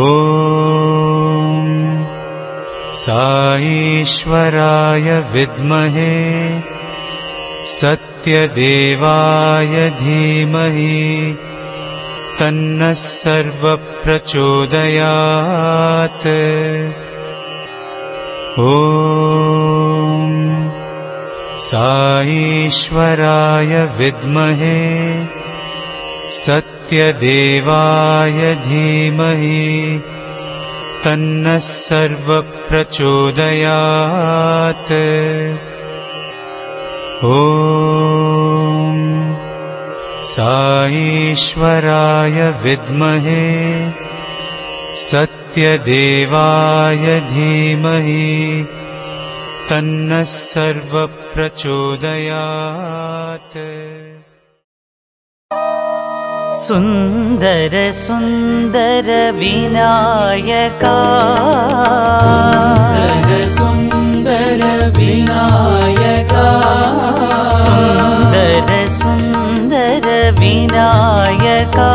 ॐ साईश्वराय विद्महे सत्यदेवाय धीमहि तन्नः सर्वः प्रचोदयात्। ॐ साईश्वराय विद्महे सत्यदेवाय धीमहि तन्नः सर्वः प्रचोदयात्। ॐ साईश्वराय विद्महे सत्यदेवाय धीमहि तन्नः सर्वः प्रचोदयात्। सुंदर सुंदर विनायका, सुंदर विनायका, सुंदर सुंदर विनायका,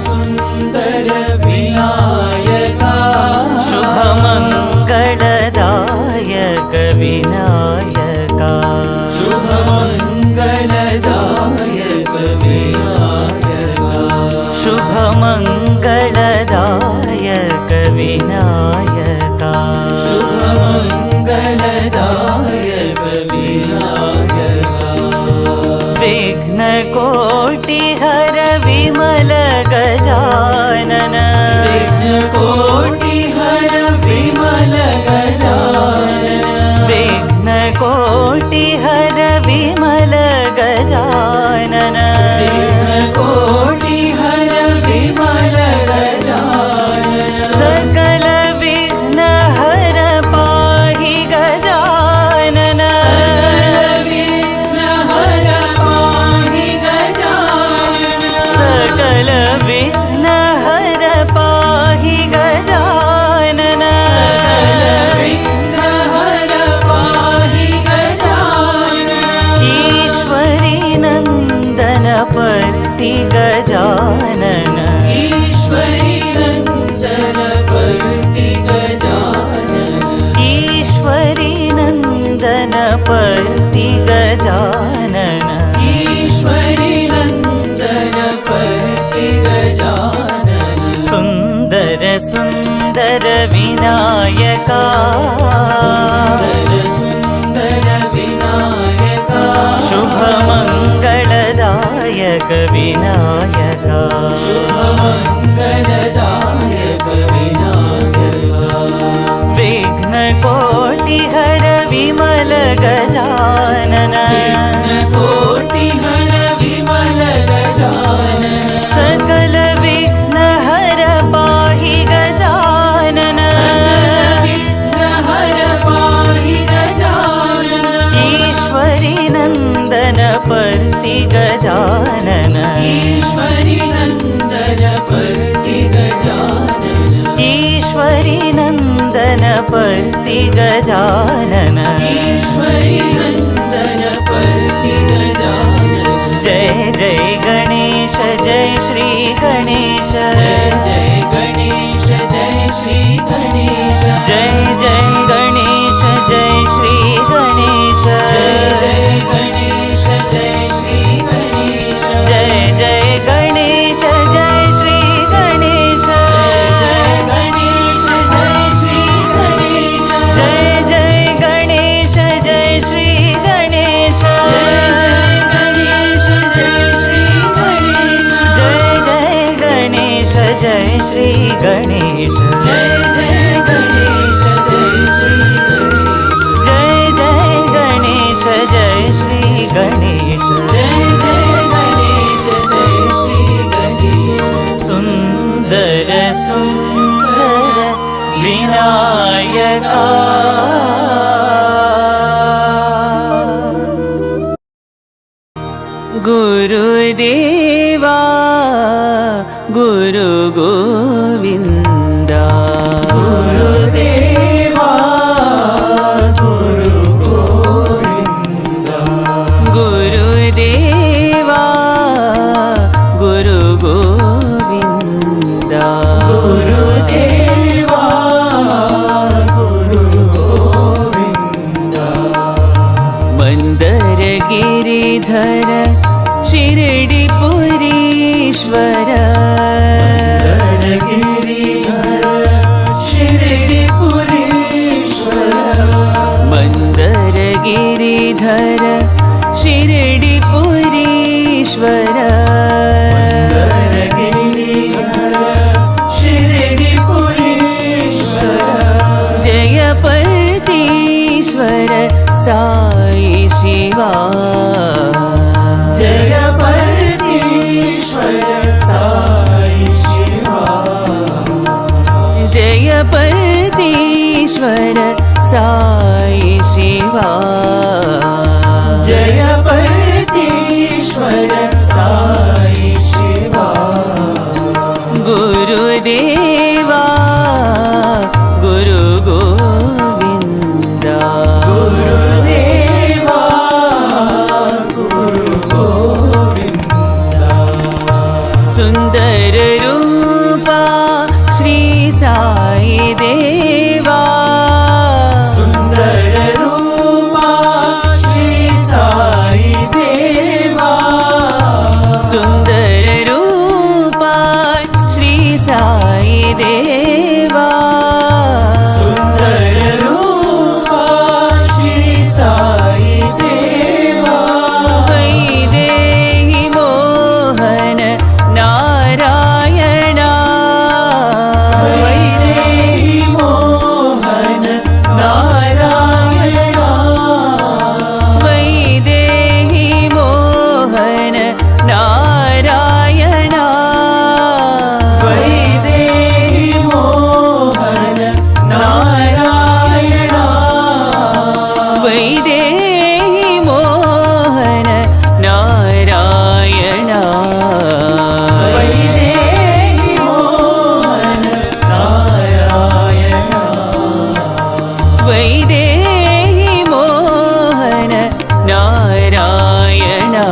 सुंदर विनायका, शुभ मंगलदायक विनायका, शुभ मंगलदायक विनायका, शुभ मंगलदायक विनायका, शुभ मंगलदायक विनायका, विघ्न कोटि हर विमल गजानन, विघ्न कोटि हर विमल गजानन, विघ्न कोटि हर विमल गजानन, विघ्न कोटि हर विमल गजानन, सकल विघ्न हर पाहि गजानन, सकल विघ्न हर पाहि गजानन, सकल विघ्न हर पाहि गजानन, ईश्वरी नंदन पर्ति गजानन, ईश्वरी नंदन पर्ति गजानन, ईश्वरी नंदन पर्ति गजानन, ईश्वरी नंदन पर्ति गजानन, सुंदर सुंदर विनायका, सुंदर सुंदर विनायका, शुभ मंगलदायक विनायका, शुभ मंगलदायक विनायका, विघ्न कोटि हर विमल गजानन, विघ्न कोटि हर विमल गजानन, सकल विघ्न हर पाहि गजानन, विघ्न हर पाहि गजानन, ईश्वरी नंदन पर्ति गजानन, ईश्वरी नंदन पर्ति गजानन, ईश्वरी नंदन पर्ति गजानन, ईश्वरी नंदन पर्ति गजानन, जय जय गणेश जय श्री गणेश, जय जय गणेश जय श्री गणेश, जय जय गणेश जय श्री गणेश, जय जय गणेश जय श्री गणेश, जय जय गणेश जय श्री गणेश, जय गणेश जय श्री गणेश, जय जय गणेश जय श्री गणेश, जय जय गणेश जय श्री गणेश, जय जय गणेश जय श्री गणेश, जय जय गणेश जय श्री गणेश, जय जय गणेश जय श्री गणेश, जय जय गणेश जय श्री गणेश, सुंदर सुंदर विनायका, गुरुदेवा गुरु गोविंदा, गुरुदेवा गुरु गोविंदा, गुरुदेवा गुरु गोविंदा, शिवा जय परमेश्वर साई शिवा जय परमेश्वर साई शिवा जय परमेश्वर साई शिवा गुरुदेवा गुरु गोविंदा गुरुदेवा गुरु गोविंदा सुंदर रूपा श्री साई देवा सुंदर रूपा श्री साई देवा सुंदर रूपा श्री साई देवा सुंदर रूपा श्री साई देवा वैदेही मोहन नारायणा वैदेही मोहन नारायणा वैदेही मोहन नारायणा वैदेही मोहन नारायणा वैदेही मोहन नारायणा वैदेही मोहन नारायणा वैदेही मोहन नारायणा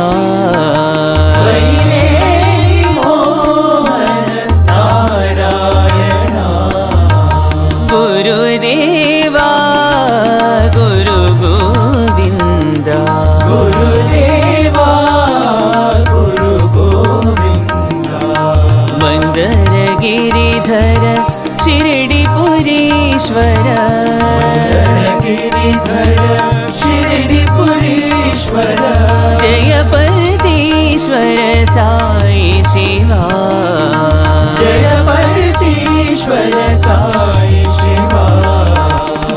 वैदेही मोहन नारायणा गुरुदेवा गुरु गोविंदा गुरुदेवा गुरु गोविंदा मंदर गिरिधर शिरडिपुरीश्वर गिरिधर शिरडिपुरीश्वर जय परमेश्वर साई शिवा जय परमेश्वर साई शिवा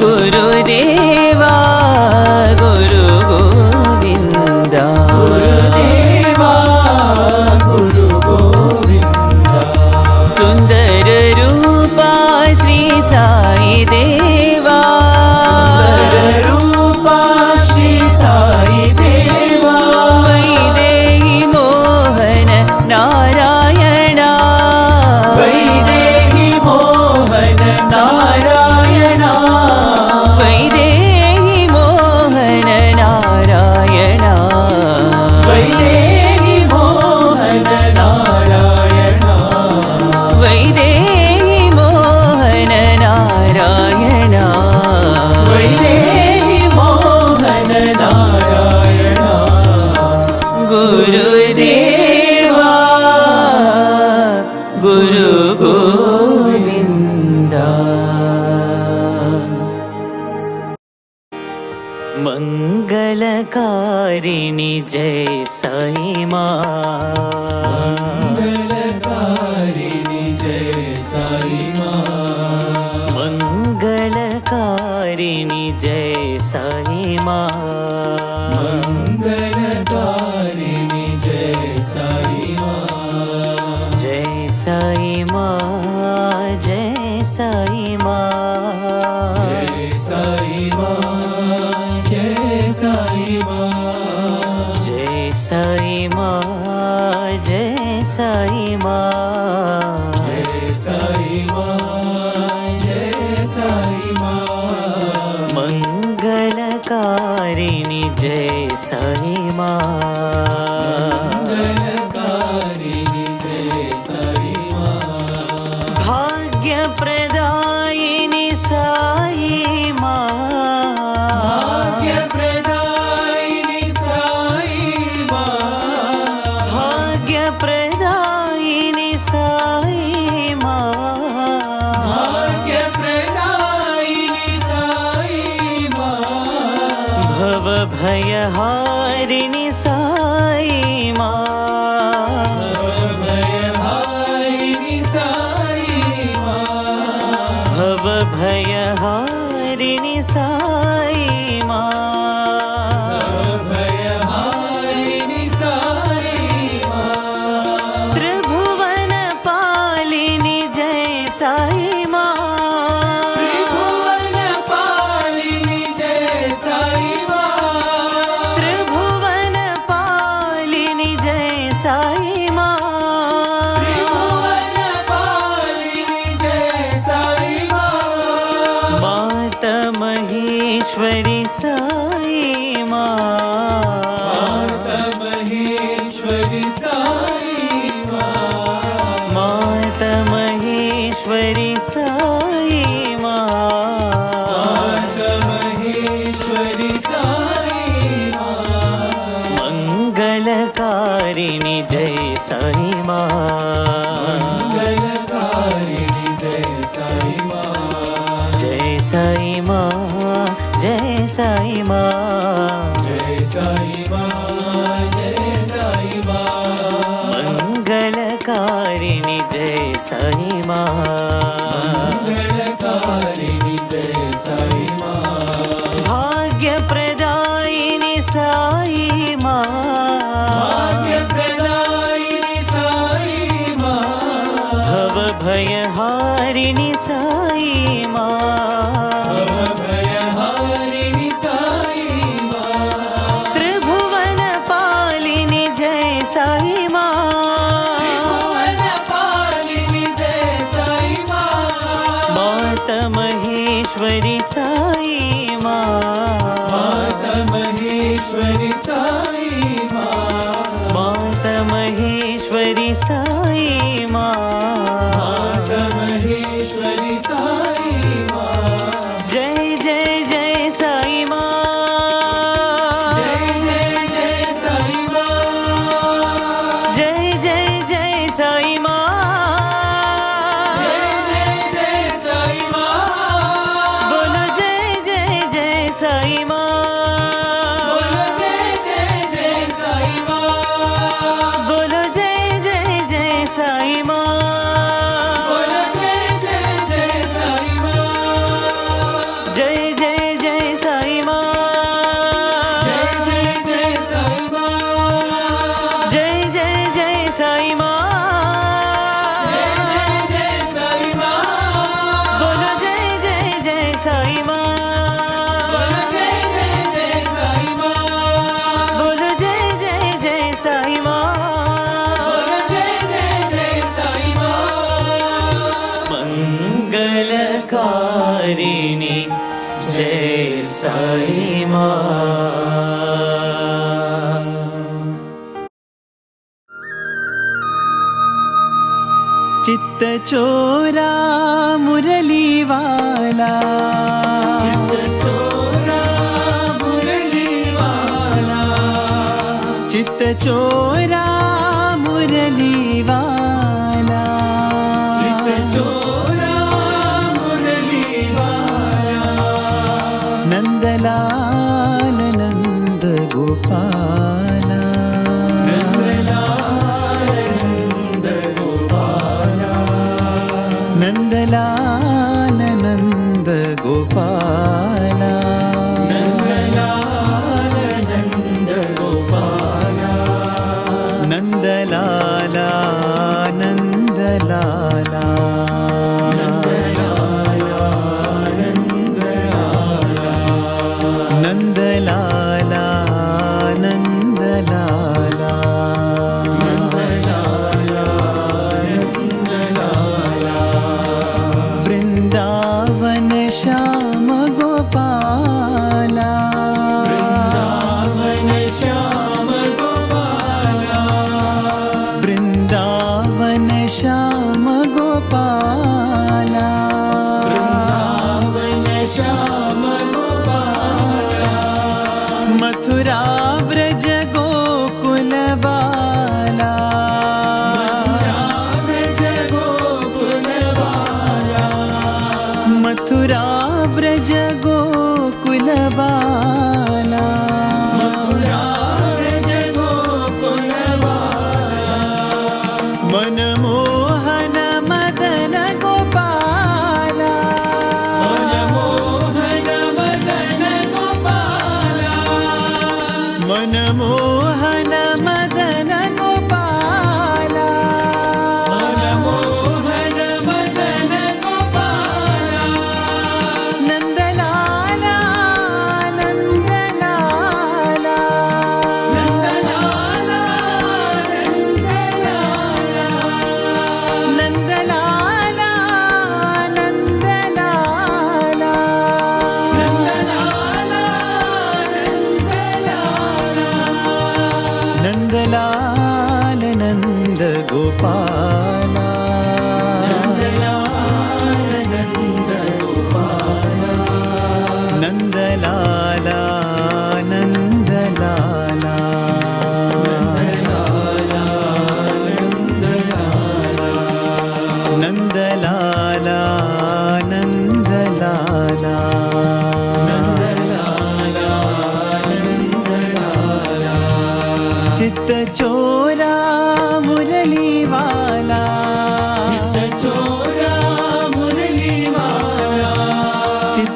गुरुदेवा गुरु गोविंदा गुरुदेवा गुरु गोविंदा सुंदर रूपा श्री साई देवा सुंदर रूपा श्री साई देवा वैदेही मोहन नारायणा वैदेही मोहन नारायणा वैदेही मोहन नारायणा वैदेही मोहन नारायणा वैदेही मोहन नारायणा वैदेही मोहन नारायणा गुरुदेवा गुरु गोविंदा मंगलकारिणी जय साई माँ मंगलकारिणी जय साई माँ मंगलकारिणी जय साई माँ मंगलकारिणी जय साई माँ जय साई माँ जय साई माँ जय साई माँ जय साई माँ जय साई माँ जय साई माँ जय साई माँ जय साई माँ मंगलकारिणी जय साई माँ मंगलकारिणी जय साई माँ भाग्यप्रदायिनी साई माँ भाग्यप्रदायिनी साई माँ भाग्यप्रदायिनी साई माँ भाग्यप्रदायिनी साई माँ भवभयहारिणि साई माँ भयहारिणी साई माँ भवभयहारिणि साई माँ साई माँ, जय साई माँ, जय साई माँ, जय साई माँ, मंगलकारिणी जय साई माँ, मंगलकारिणी जय साई माँ, भाग्यप्रदायिनी साई माँ, भाग्यप्रदायिनी साई माँ, भवभयहारिणी साई माँ, भवभयहारिणी साई माँ, त्रिभुवनपालिनी जय साई माँ, त्रिभुवनपालिनी जय साई माँ, माता महेश्वरी साई माँ, माता महेश्वरी साई माँ, माता महेश्वरी साई माँ, माता महेश्वरी साई माँ, जय जय जय साई माँ, जय जय जय साई माँ, जय जय जय साई माँ, जय जय जय साई माँ, बोलो जय जय जय साई माँ, बोलो जय जय जय साई माँ, बोलो जय जय जय साई माँ, बोलो जय जय जय साई माँ, जय जय जय साई माँ, जय जय जय साई माँ, जय जय जय साई माँ, जय जय जय साई माँ, बोलो जय जय जय साई माँ, बोलो जय जय जय साई माँ, बोलो जय जय जय साई माँ, बोलो जय जय जय साई माँ, मंगलकारिणी जय साई माँ। चित्त चोरा मुरली वाला, चित्त चोरा मुरली वाला, चित्त चोरा मुरली वाला, चित्त चोरा मुरली वाला, नंदलाल नंद गोपाला, नंदलाल नंद गोपाला, नंदलाल नंद गोपाला, नंदलाल नंद गोपाला, नंदलाला नंदलाला, नंदलाला नंदलाला, वृंदावन श्याम गोपाला, वृंदावन श्याम गोपाला, वृंदावन श्याम गोपाला, वृंदावन श्याम गोपाला, मथुरा व्रज गोकुल बाला, व्रज गोकुल बाला, मथुरा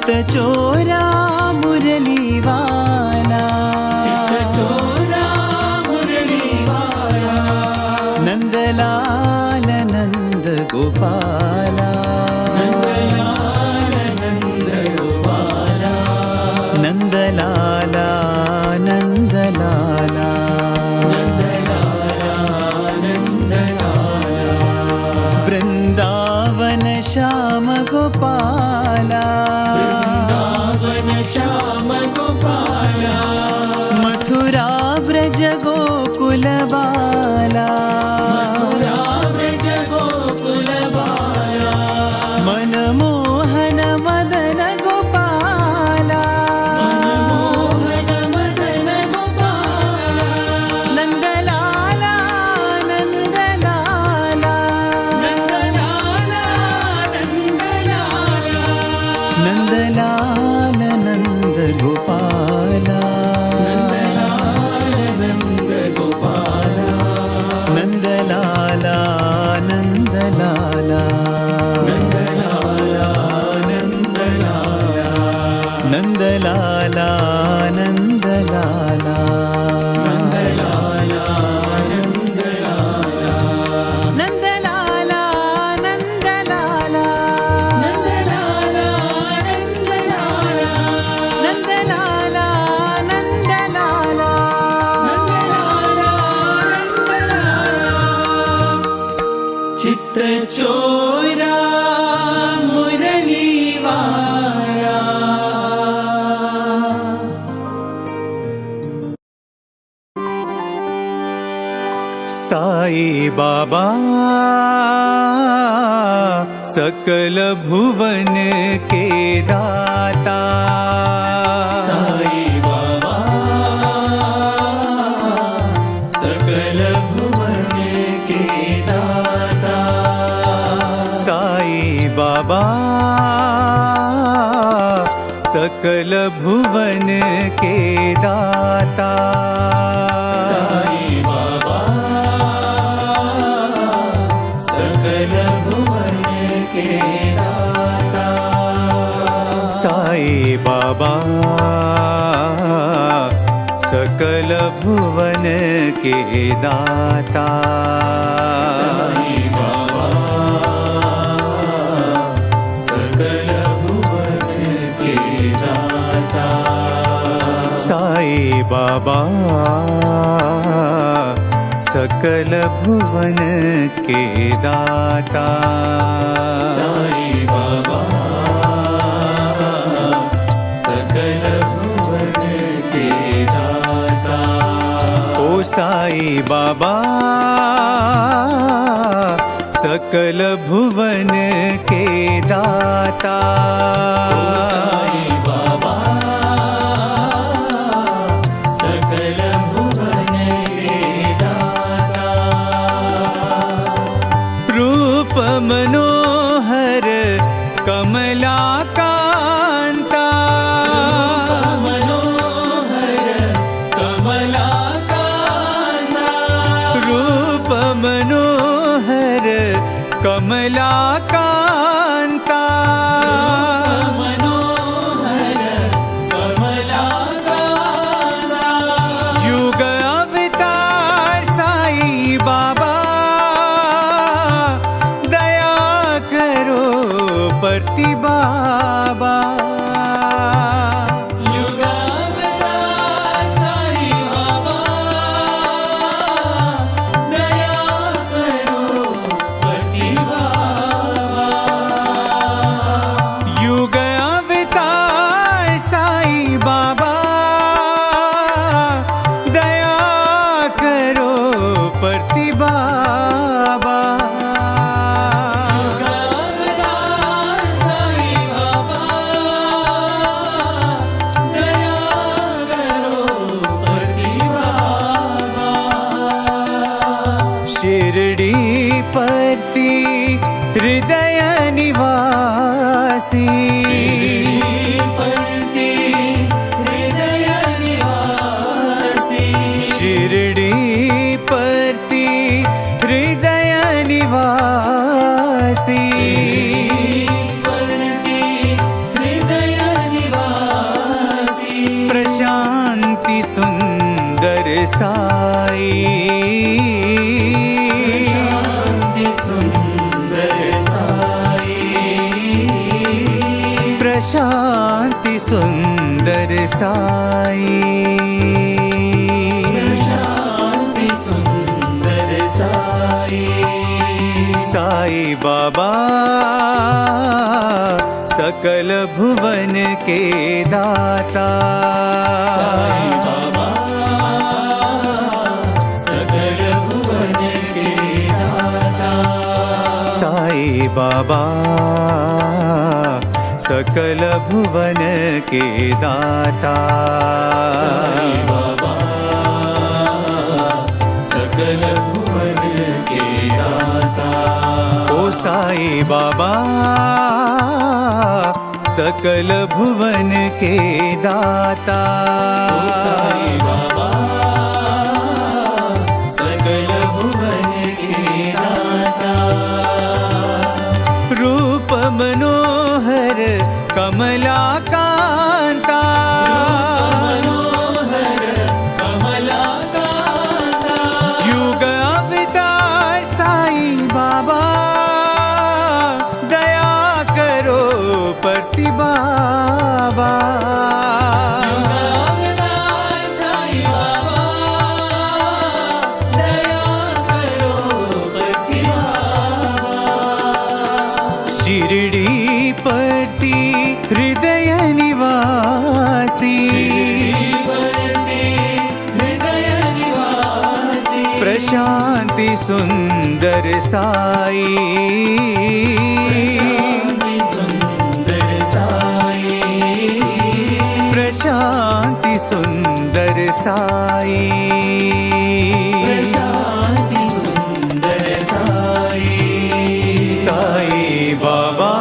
चित्त चोरा मुरली वाला, चित्त चोरा मुरली वाला, नंदलाल नंद गोपाला, नंदलाल नंद गोपाला, नंदलाला नंदलाला, नंदलाला नंदलाला, वृंदावन श्याम गोपाला, वृंदावन श्याम गोपाला, मथुरा ब्रज गोकुल बाला, मथुरा व्रज गोकुल बाला, मनमोहन मदन गोपाला, मनमोहन मदन गोपाला, नंदलाला नंदलाला, नंदलाला नंदलाला, नंदलाल नंद गोपाला, नंदलाल नंद गोपाला, नंदलाला नंदलाला, नंदलाला नंदलाला, नंदलाला नंदलाला, नंदलाला नंदलाला, नंदलाला नंदलाला, नंदलाला नंदलाला, नंदलाला नंदलाला, चित्त चोरा मुरली वाला। साई बाबा सकल भुवन के दाता, साई बाबा सकल भुवन के दाता, साई बाबा सकल भुवन के दाता, साई बाबा सकल भुवन के दाता, साई बाबा सकल भुवन के दाता, साई बाबा सकल भुवन के दाता, साई बाबा सकल भुवन के दाता, साई बाबा सकल भुवन के दाता, ओ साई बाबा सकल भुवन के दाता, साई बाबा सकल भुवन के दाता, रूप मनोहर कमलाकांता, मनोहर कमलाकांता, रूप मनोहर कमलाकांता, मनोहर कमलाकांता, युग अवतार साई बाबा दया करो परति बाबा, युगावतार साई बाबा दया करो पति बाबा, युग अवतार साई बाबा दया करो परति बाबा, युगावतार साई बाबा दया करो पति बाबा, शिरडी परति हृदय निवासी, परति हृदय निवासी, शिरडी परति हृदय निवासी, परति हृदय साई, प्रशांति सुंदर साई, प्रशांति सुंदर साई, साई बाबा सकल भुवन के दाता, साई बाबा सकल भुवन के दाता, साई बाबा सकल भुवन के दाता, साई बाबा सकल भुवन के दाता, ओ साई बाबा सकल भुवन के दाता, ओ साई बाबा सकल भुवन के दाता, रूप मनोहर कमला कांता, मनोहर कमला कांता, युग अवतार साई बाबा दया करो प्रतिबाबा, युग अवतार साई बाबा दया करो प्रतिबाबा, शिरडी पति हृदय निवासी, हृदय निवासी, प्रशांति सुंदर साई, सुंदर साई, प्रशांति सुंदर साई, प्रशांति सुंदर साई, साई बाबा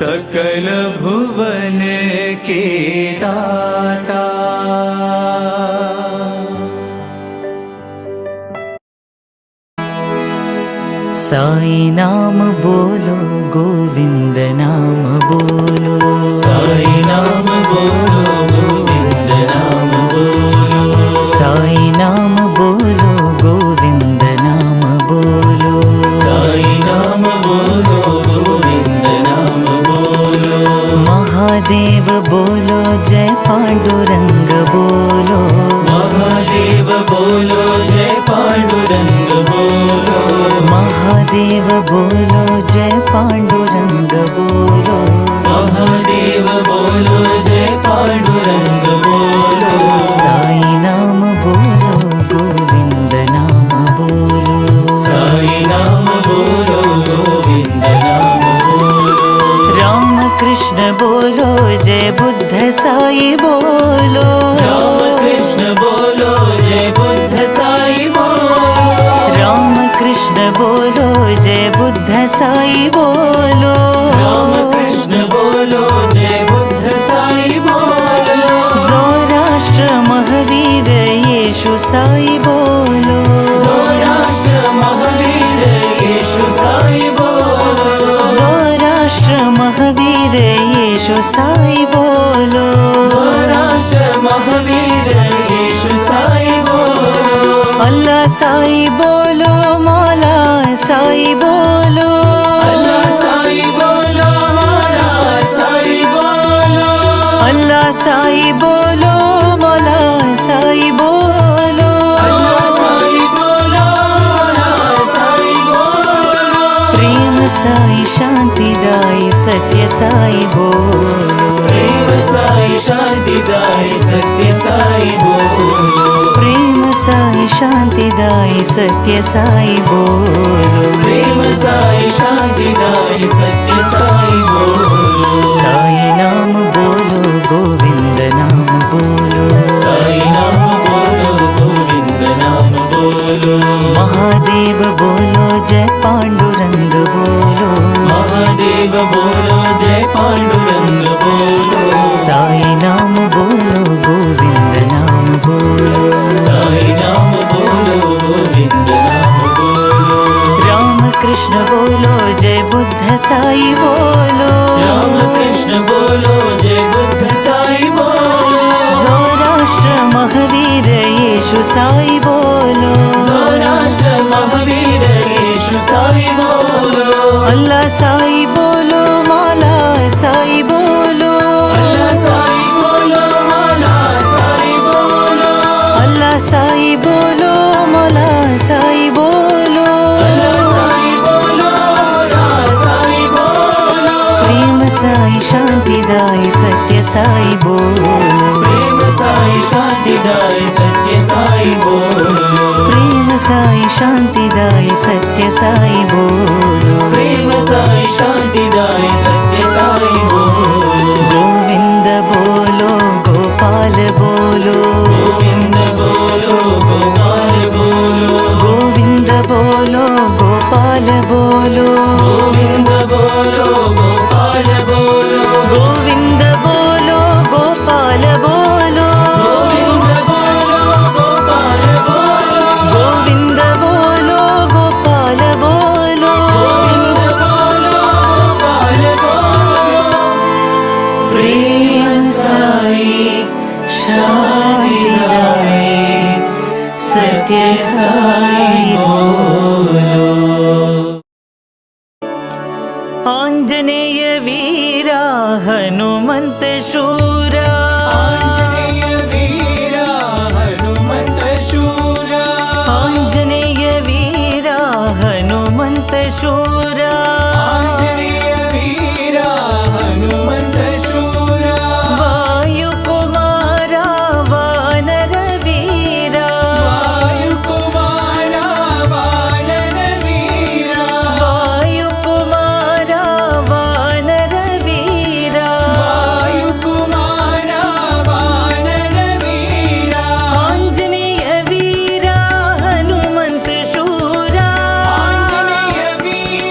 सकल भुवन के दाता, साई नाम बोलो गोविंद नाम बोलो, साई नाम बोलो गोविंद नाम बोलो, साई नाम बोलो गोविंद नाम बोलो, साई नाम बोलो गोविंद नाम बोलो, महादेव बोलो जय पांडुरंग बोलो, महादेव बोलो जय पांडुरंग बोलो, महादेव बोलो जय पांडुरंग बोलो, महादेव बोलो जय पांडुरंग बोलो, साई नाम बोलो गोविंद नाम बोलो, साई नाम बोलो गोविंद नाम बोलो, राम कृष्ण बोलो जय बुद्ध साई बोलो, राम कृष्ण बोलो जय बुद्ध साई बोलो, राम कृष्ण बोलो जय बुद्ध साई बोलो, राम कृष्ण बोलो जय बुद्ध साई बोलो, सौराष्ट्र महावीर येशु साई बोलो, सौराष्ट्र महावीर येशु साई बोलो, सौराष्ट्र महावीर येशु साई बोलो, सौराष्ट्र महावीर येशु साई बोलो, अल्लाह साई बोलो मौला साई बोलो, अल्लाह साई बोलो मौला साई बोलो, अल्लाह साई बोलो मौला साई बोलो, अल्लाह साई बोलो मौला साई बोलो, प्रेम साई शांतिदाई सत्य साई बोलो, प्रेम साई शांतिदाई सत्य साई बोलो, प्रेम साई शांतिदाई सत्य साई बोलो, प्रेम साई शांतिदाई सत्य साई बोलो, साई नाम बोलो गोविंद नाम बोलो, साई नाम बोलो गोविंद नाम बोलो, महादेव बोलो जय पांडुरंग बोलो, महादेव बोलो जय पांडुरंग बोलो, साई नाम बोलो गोविंद नाम बोलो, साई नाम बोलो गोविंद नाम बोलो, राम कृष्ण बोलो जय बुद्ध साई बोलो, राम कृष्ण बोलो जय बुद्ध साई बोलो, महावीर यीशु साई बोलो, सौराष्ट्र महावीर यीशु साई बोलो, अल्लाह साई बोलो, मौला साई बोलो, अल्लाह साई बोलो, मौला साई बोलो, अल्लाह साई बोलो, मौला साई बोलो, अल्लाह साई बोलो, मौला साई बोलो, प्रेम साई शांतिदाई सत्य साई बोलो, प्रेम साई शांतिदाई सत्य साई बोलो, प्रेम साई शांतिदाई सत्य साई बोलो, प्रेम साई शांतिदाई सत्य साई बोलो, गोविंद बोलो, गोपाल बोलो, गोविंद बोलो, गोपाल बोलो, गोविंद बोलो, गोपाल बोलो, गोविंद बोलो, गोपाल बोलो, गोविंद बोलो, गोपाल बोलो, गोविंद बोलो, गोपाल बोलो, गोविंद बोलो, गोपाल बोलो, गोविंद बोलो, गोपाल बोलो, प्रेम साई शांतिदाई सत्य साई बोलो। आंजनेय वीरा हनुमंत शूरा, आंजनेय वीरा हनुमंत शूरा, आंजनेय वीरा हनुमंत शूरा, आंजनेय वीरा हनुमंत शूरा, वायुकुमारा वानर वीरा, वायुकुमारा वानर वीरा, वायुकुमारा वानर वीरा, वायुकुमारा वानर वीरा, आंजनेय वीरा हनुमंत शूरा, आंजनेय वीरा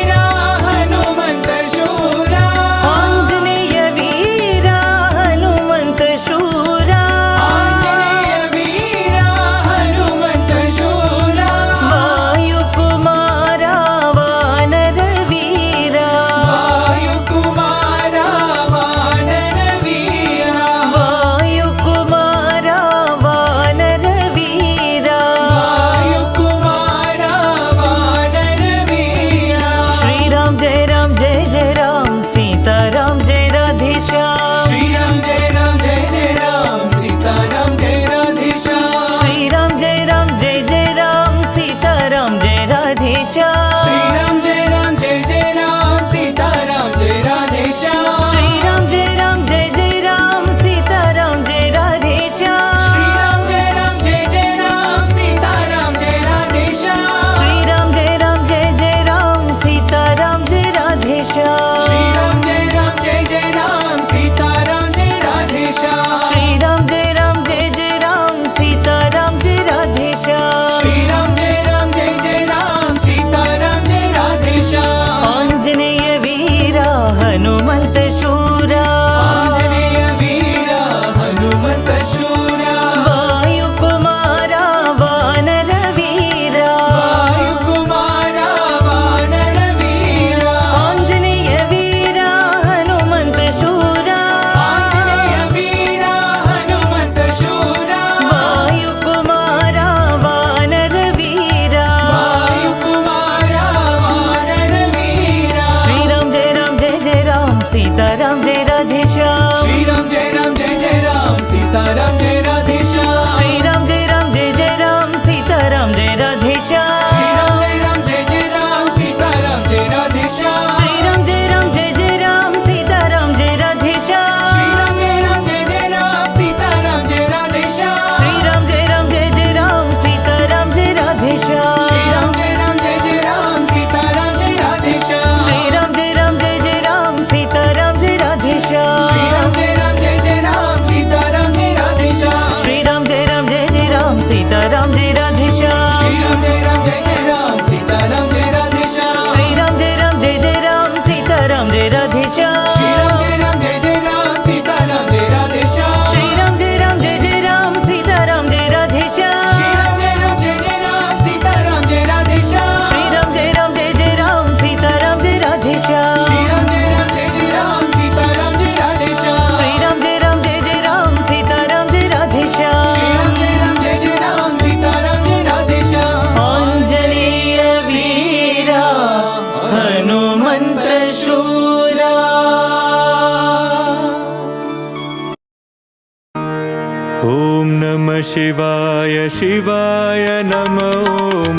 शिवाय शिवाय नमो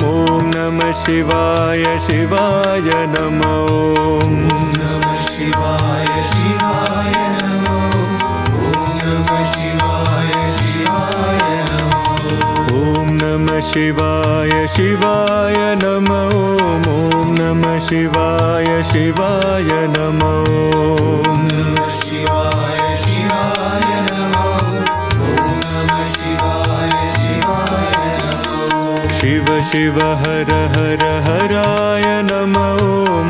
ॐ नमः शिवाय शिवाय नमो नमः शिवाय शिवाय नमो ॐ नमः शिवाय शिवाय नमो ॐ नमः शिवाय शिवाय नमो ॐ नमः शिवाय शिवाय नमो नमः शिवाय शिवाय नमो ॐ नमः शिवाय शिवाय नमो शिव शिव हर हर हराय नमो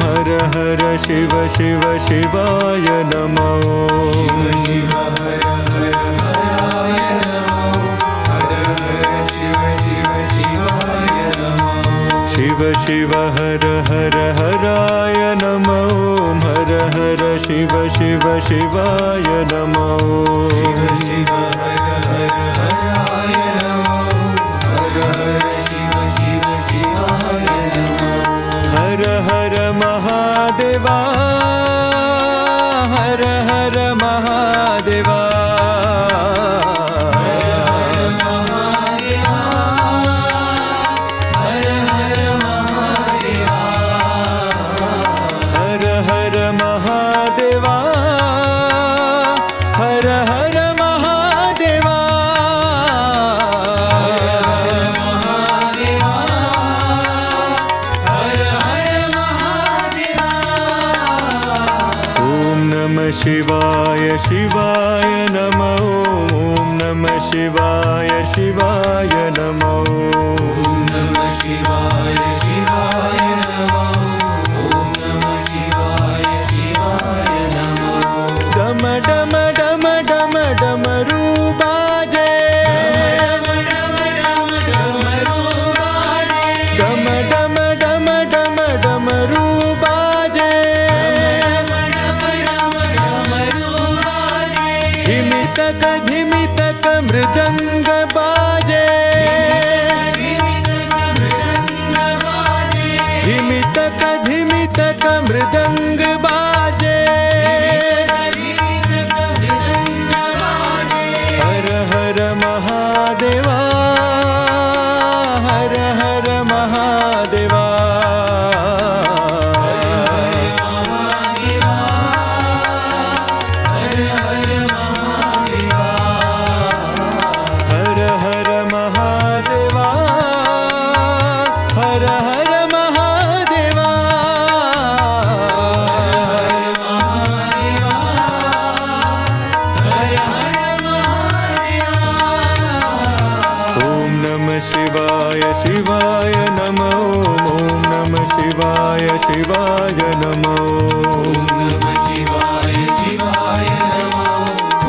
हर हर शिव शिव शिवाय नमो शिव शिव हर हर हराय नमो हर हर शिव शिव शिवाय नमो शिव शिव हर हर हराय नमो हर हर शिव शिव शिवाय नमो शिव शिव हर हर हराय नमो हर हर शिव शिव शिवाय नमो हर हर महादेवा हर हर महादेवा हर हर महादेवा हर हर महादेवा ॐ नमः शिवाय शिवाय नमो ॐ नमः शिवाय शिवाय नमो ॐ नमः शिवाय शिवाय नमो ॐ नमः शिवाय शिवाय नमो डम डम डम डम डमरू बाजे डम डम डम डम डमरू बाजे धिमितक धिमितक मृदंग बाजे धिमितक धिमितक मृदंग बाजे हर हर महादेवा हर हर महादेवा हर हर महादेवा हर हर महादेवा ॐ नमः शिवाय शिवाय नमो ॐ नमः शिवाय शिवाय नमो ॐ नमः शिवाय शिवाय नमो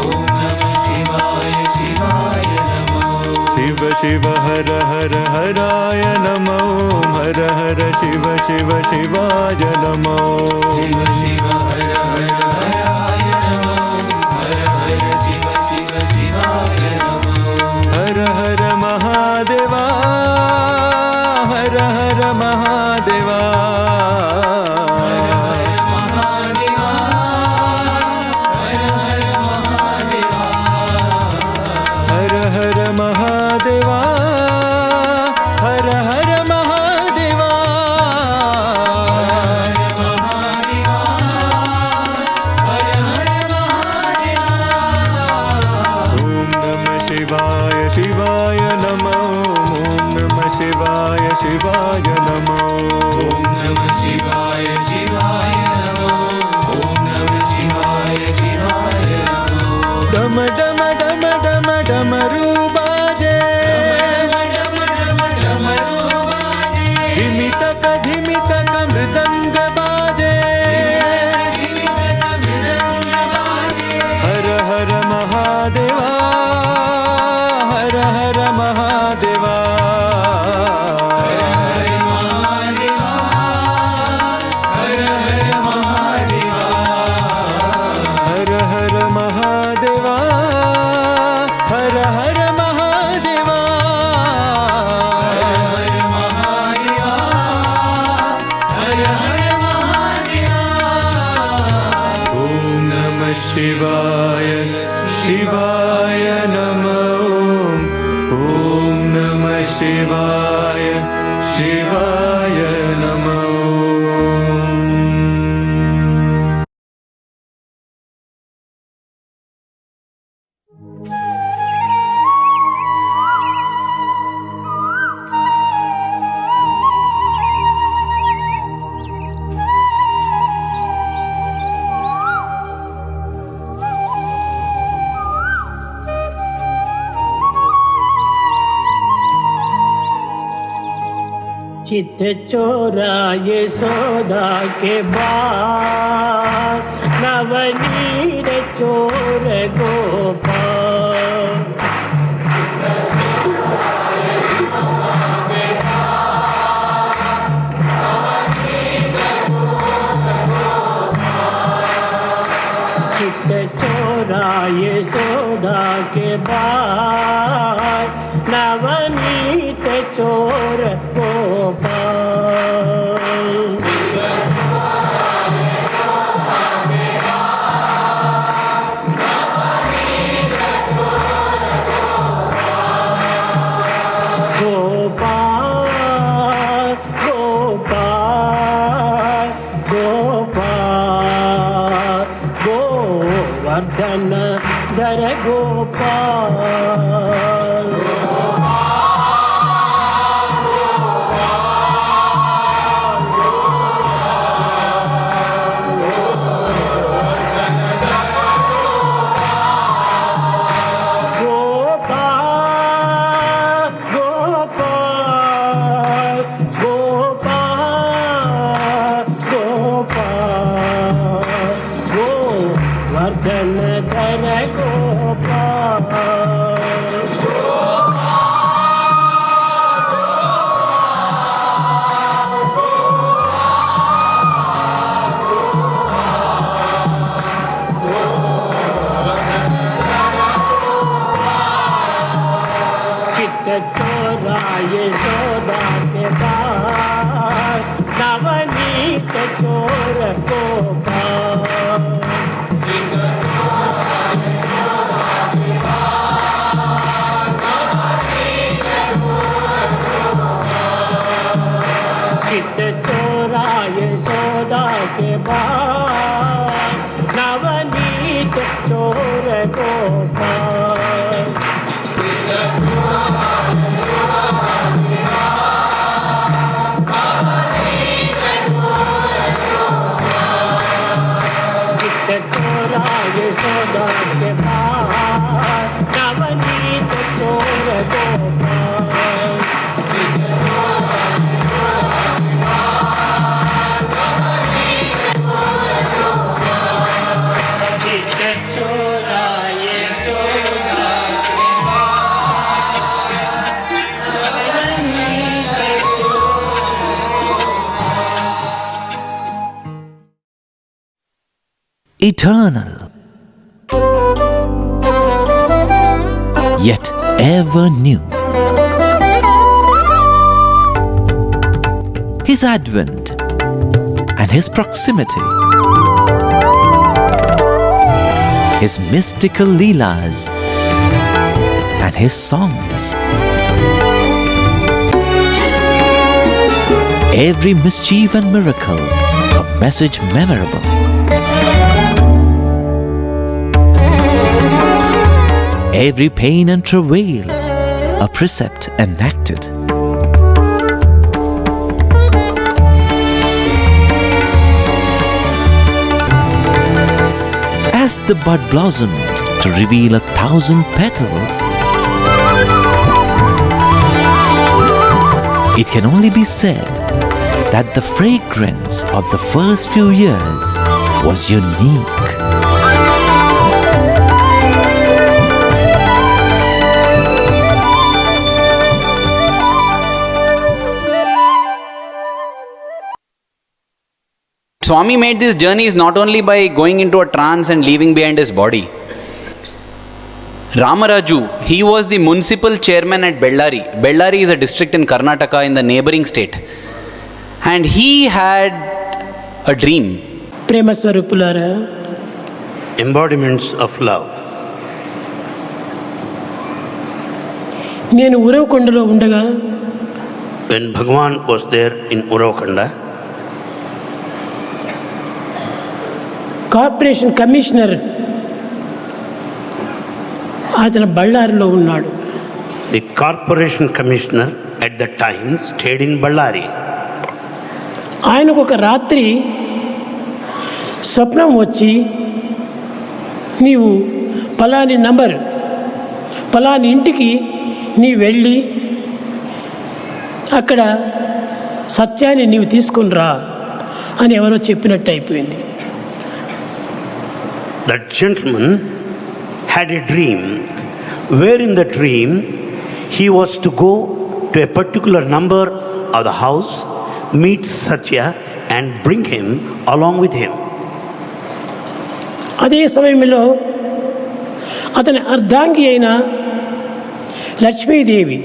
ॐ नमः शिवाय शिवाय नमो शिव शिव हर हर हराय नमो हर हर शिव शिव शिवाय नमो शिव शिव हर हर हराय नमो हर हर शिव शिव शिवाय नमो हर हर महादेवा हर हर महादेवा हर हर महादेवा हर हर महादेवा ॐ नमः शिवाय शिवाय नमो ॐ नमः शिवाय शिवाय नमो ॐ नमः शिवाय शिवाय नमो ॐ नमः शिवाय शिवाय नमो डम डम डम डम डमरू बाजे धिमितक धिमितक मृदंग बाजे हर हर महादेवा हर हर महादेवा हर हर महादेवा हर हर महादेवा ॐ नमः शिवाय शिवाय नमो ॐ चित चोरा यशोदा के बाल, नवनीत चोर गोपाल। चित चोरा यशोदा के बाल, नवनीत चोर गोपाल। गोपाल गोपाल गोपाल गोवर्धन धर गोपाल। नवनीत चोर गोपाल। चित चोरा यशोदा के बाल, नवनीत चोर गोपाल। चोरा यशोदा के बाल, नवनीत चोर गोपाल। चित चोरा यशोदा के बाल, Navneet Eternal, yet ever new. His advent and His proximity, His mystical leelas and His songs. Every mischief and miracle, a message memorable. Every pain and travail, a precept enacted. As the bud blossomed to reveal 1,000 petals, it can only be said that the fragrance of the first few years was unique. Swami made these journeys not only by going into a trance and leaving behind his body. Ramaraju, he was the municipal chairman at Bellary. Bellary is a district in Karnataka in the neighboring state. And he had a dream. Prema Swarupulara, embodiments of love. నేను ఉరవకొండలో ఉండగా, When Bhagwan was there in Uravkonda, corporation commissioner అతను బళ్ళారిలో ఉన్నాడు. the corporation commissioner at that time stayed in Ballari. ఆయనకు ఒక రాత్రి స్వప్నం వచ్చి, నీవు పలాని నంబర్ పలాని ఇంటికి నీ వెళ్ళి అక్కడ సత్యాన్ని నీవు తీసుకునిరా అని ఎవరో చెప్పినట్టు అయిపోయింది. That gentleman had a dream, where in the dream he was to go to a particular number of the house, meet Satya and bring him along with him. అదే సమయంలో అతని అర్ధాంగి అయిన లక్ష్మీదేవి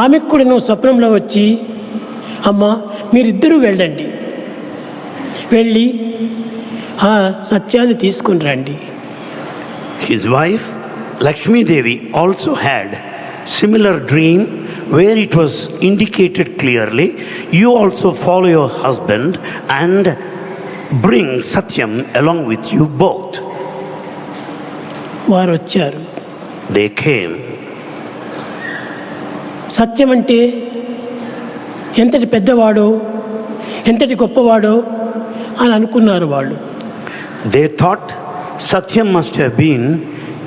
ఆమెకు కూడా నువ్వు స్వప్నంలో వచ్చి, అమ్మ మీరిద్దరూ వెళ్ళండి, వెళ్ళి ఆ సత్యాన్ని తీసుకుని రండి. His wife Lakshmi Devi also had similar dream where it was indicated clearly, you also follow your husband and bring Satyam along with you both. వారు వచ్చారు. They came. సత్యం అంటే ఎంతటి పెద్దవాడో ఎంతటి గొప్పవాడో అని అనుకున్నారు వాళ్ళు. They thought Satyam must have been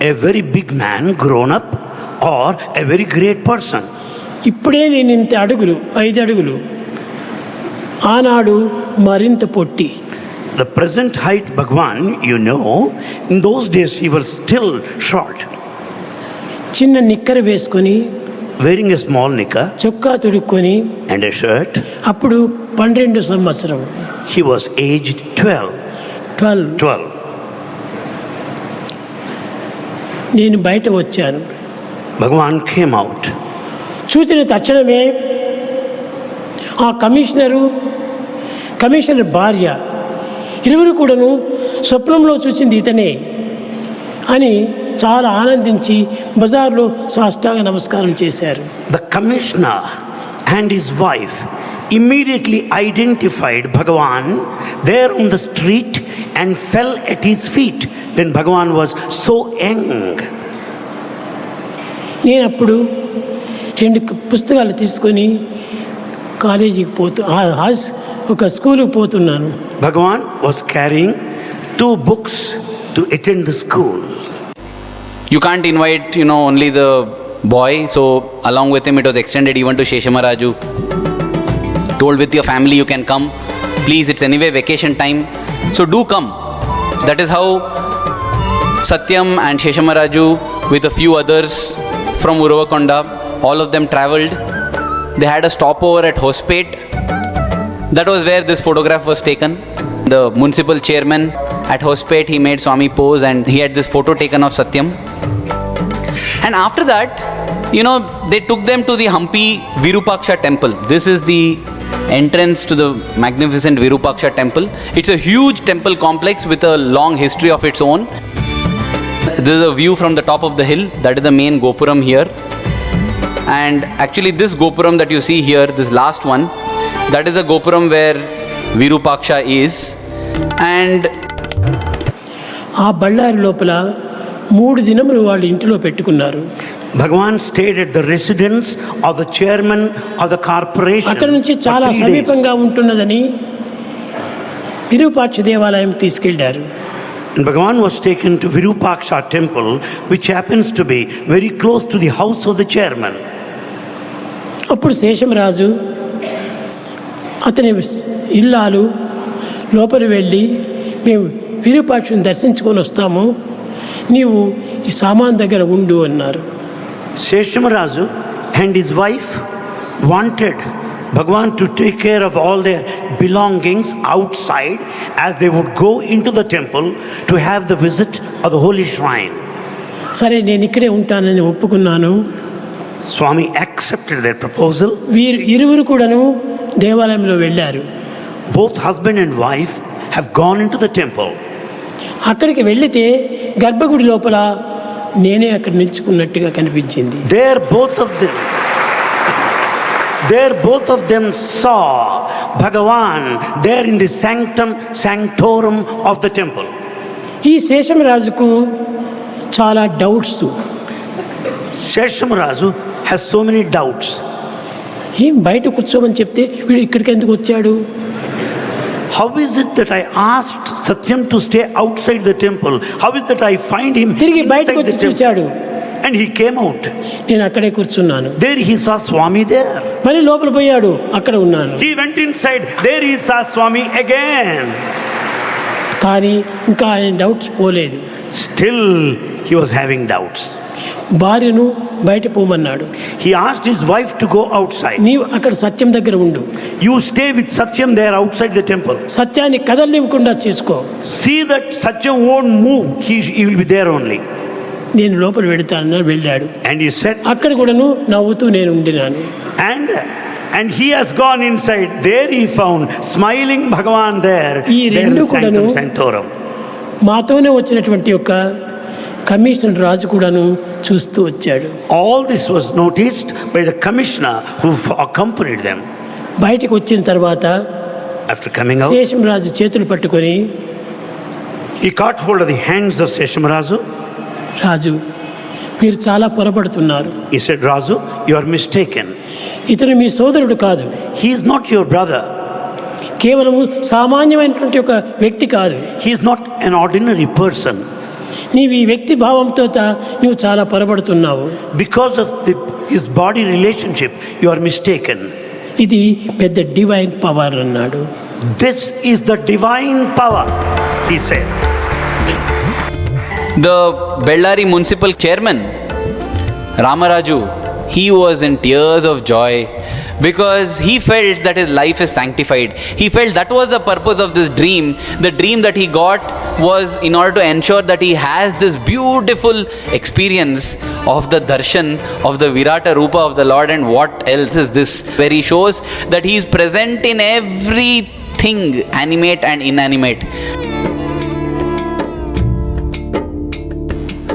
a very big man grown up or a very great person. ఇప్పుడే నేను ఇంత అడుగులు 5 అడుగులు, ఆనాడు మరింత పొట్టి. The present height Bhagwan, you know, in those days he was still short. చిన్న నిక్కర వేసుకొని, Wearing a small knicker చొక్కా తొడుక్కొని, and a shirt. అప్పుడు 12 సంవత్సరం. He was aged 12. నేను బయట వచ్చాను. Bhagwan came out. చూసిన తక్షణమే ఆ కమిషనర్ భార్య ఇరువురు కూడాను స్వప్నంలో చూసింది ఇతనే అని చాలా ఆనందించి బజార్లో సాష్టాంగ నమస్కారం చేశారు. The commissioner and his wife immediately identified Bhagwan there on the street and fell at his feet when Bhagwan was so young. నేను అప్పుడు 2 పుస్తకాలు తీసుకొని కాలేజీకి ఒక స్కూలుకి పోతున్నాను. Bhagwan was carrying 2 books to attend the school. You can't invite, only the boy, so along with him it was extended even to Sheshamaraju. Told with your family you can come. Please, it's anyway vacation time, so do come. That is how Satyam and Sheshamaraju with a few others from Uravakonda, all of them travelled. They had a stopover at Hospet. That was where this photograph was taken. The municipal chairman at Hospet, he made Swami pose and he had this photo taken of Satyam. And after that, they took them to the Hampi Virupaksha temple. This is the entrance to the magnificent Virupaksha temple. It's a huge temple complex with a long history of its own. This is a view from the top of the hill. That is the main Gopuram here. And actually this Gopuram that you see here, this last one, that is a Gopuram where Virupaksha is. And ఆ బళ్ళారి లోపల 3 దినములు వాళ్ళు ఇంటిలో పెట్టుకున్నారు. Bhagwan stayed at the residence of the chairman of the corporation. అక్కడ నుంచి చాలా సమీపంగా ఉంటున్నదని విరూపాక్ష దేవాలయం తీసుకెళ్లారు. And Bhagwan was taken to Virupaksha temple, which happens to be very close to the house of the chairman. అప్పుడు శేషమరాజు అతని ఇల్లాలు లోపలి వెళ్ళి, మేము విరూపాక్షని దర్శించుకొని వస్తాము, నీవు ఈ సామాన్ దగ్గర ఉండు అన్నారు. Sheshamaraju and his wife wanted Bhagwan to take care of all their belongings outside as they would go into the temple to have the visit of the holy shrine. సరే, నేను ఇక్కడే ఉంటానని ఒప్పుకున్నాను. Swami accepted their proposal. ఇరువురు కూడాను దేవాలయంలో వెళ్ళారు. Both husband and wife have gone into the temple. అక్కడికి వెళితే గర్భగుడి లోపల నేనే అక్కడ నిల్చుకున్నట్టుగా కనిపించింది. There both of them saw Bhagavan there in the sanctorum of the temple. ఈ శేషమరాజుకు చాలా doubts. Sheshamaraju has so many doubts. ఏం బయట కూర్చోమని చెప్తే వీడు ఇక్కడికి ఎందుకు వచ్చాడు? How is it that I asked Satyam to stay outside the temple? How is it that I find him తిరిగి బయటకు inside వచ్చి the temple? చూశాడు. and he came out. నేను అక్కడే కూర్చున్నాను. There he saw Swami there. మరి లోపల పోయాడు, అక్కడ ఉన్నాను. He went inside. There he saw Swami again. కానీ ఇంకా ఆయన డౌట్స్ పోలేదు. Still he was having doubts. భార్యను బయట పోమన్నాడు. He asked his wife to go outside. నీవు అక్కడ సత్యం దగ్గర ఉండు. You stay with Satyam there outside the temple. సత్యాన్ని కదలనివ్వకుండా చేసుకో. See that Satyam won't move. He will be there only. నేను లోపల వెళతానని వెళ్ళాడు. And he said, అక్కడ కూడాను నవ్వుతూ నేను ఉండినాను. and he has gone inside. There he found smiling Bhagavan there. ఈ రెండు కూడాను Sanctorum. మాతోనే వచ్చినటువంటి ఒక కమిషనర్ రాజు కూడాను చూస్తూ వచ్చాడు. All this was noticed by the commissioner who accompanied them. బయటకు వచ్చిన తర్వాత After coming out, శేషం రాజు చేతులు పట్టుకొని he caught hold of the hands of Seshamarazu. రాజు, మీరు చాలా పొరపడుతున్నారు. He said, Razu, you are mistaken. ఇతను మీ సోదరుడు కాదు. He is not your brother. కేవలం సామాన్యమైనటువంటి ఒక వ్యక్తి కాదు. He is not an ordinary person. నీవు ఈ వ్యక్తి భావంతో నువ్వు చాలా పొరపడుతున్నావు. Because of his body relationship, you are mistaken. ఇది పెద్ద డివైన్ పవర్ అన్నాడు. This is the divine power, he said. The Bellary municipal chairman, Ramaraju, he was in tears of joy because he felt that his life is sanctified. He felt that was the purpose of this dream. The dream that he got was in order to ensure that he has this beautiful experience of the darshan of the Virata Rupa of the Lord. And what else is this? Where he shows that he is present in everything, animate and inanimate.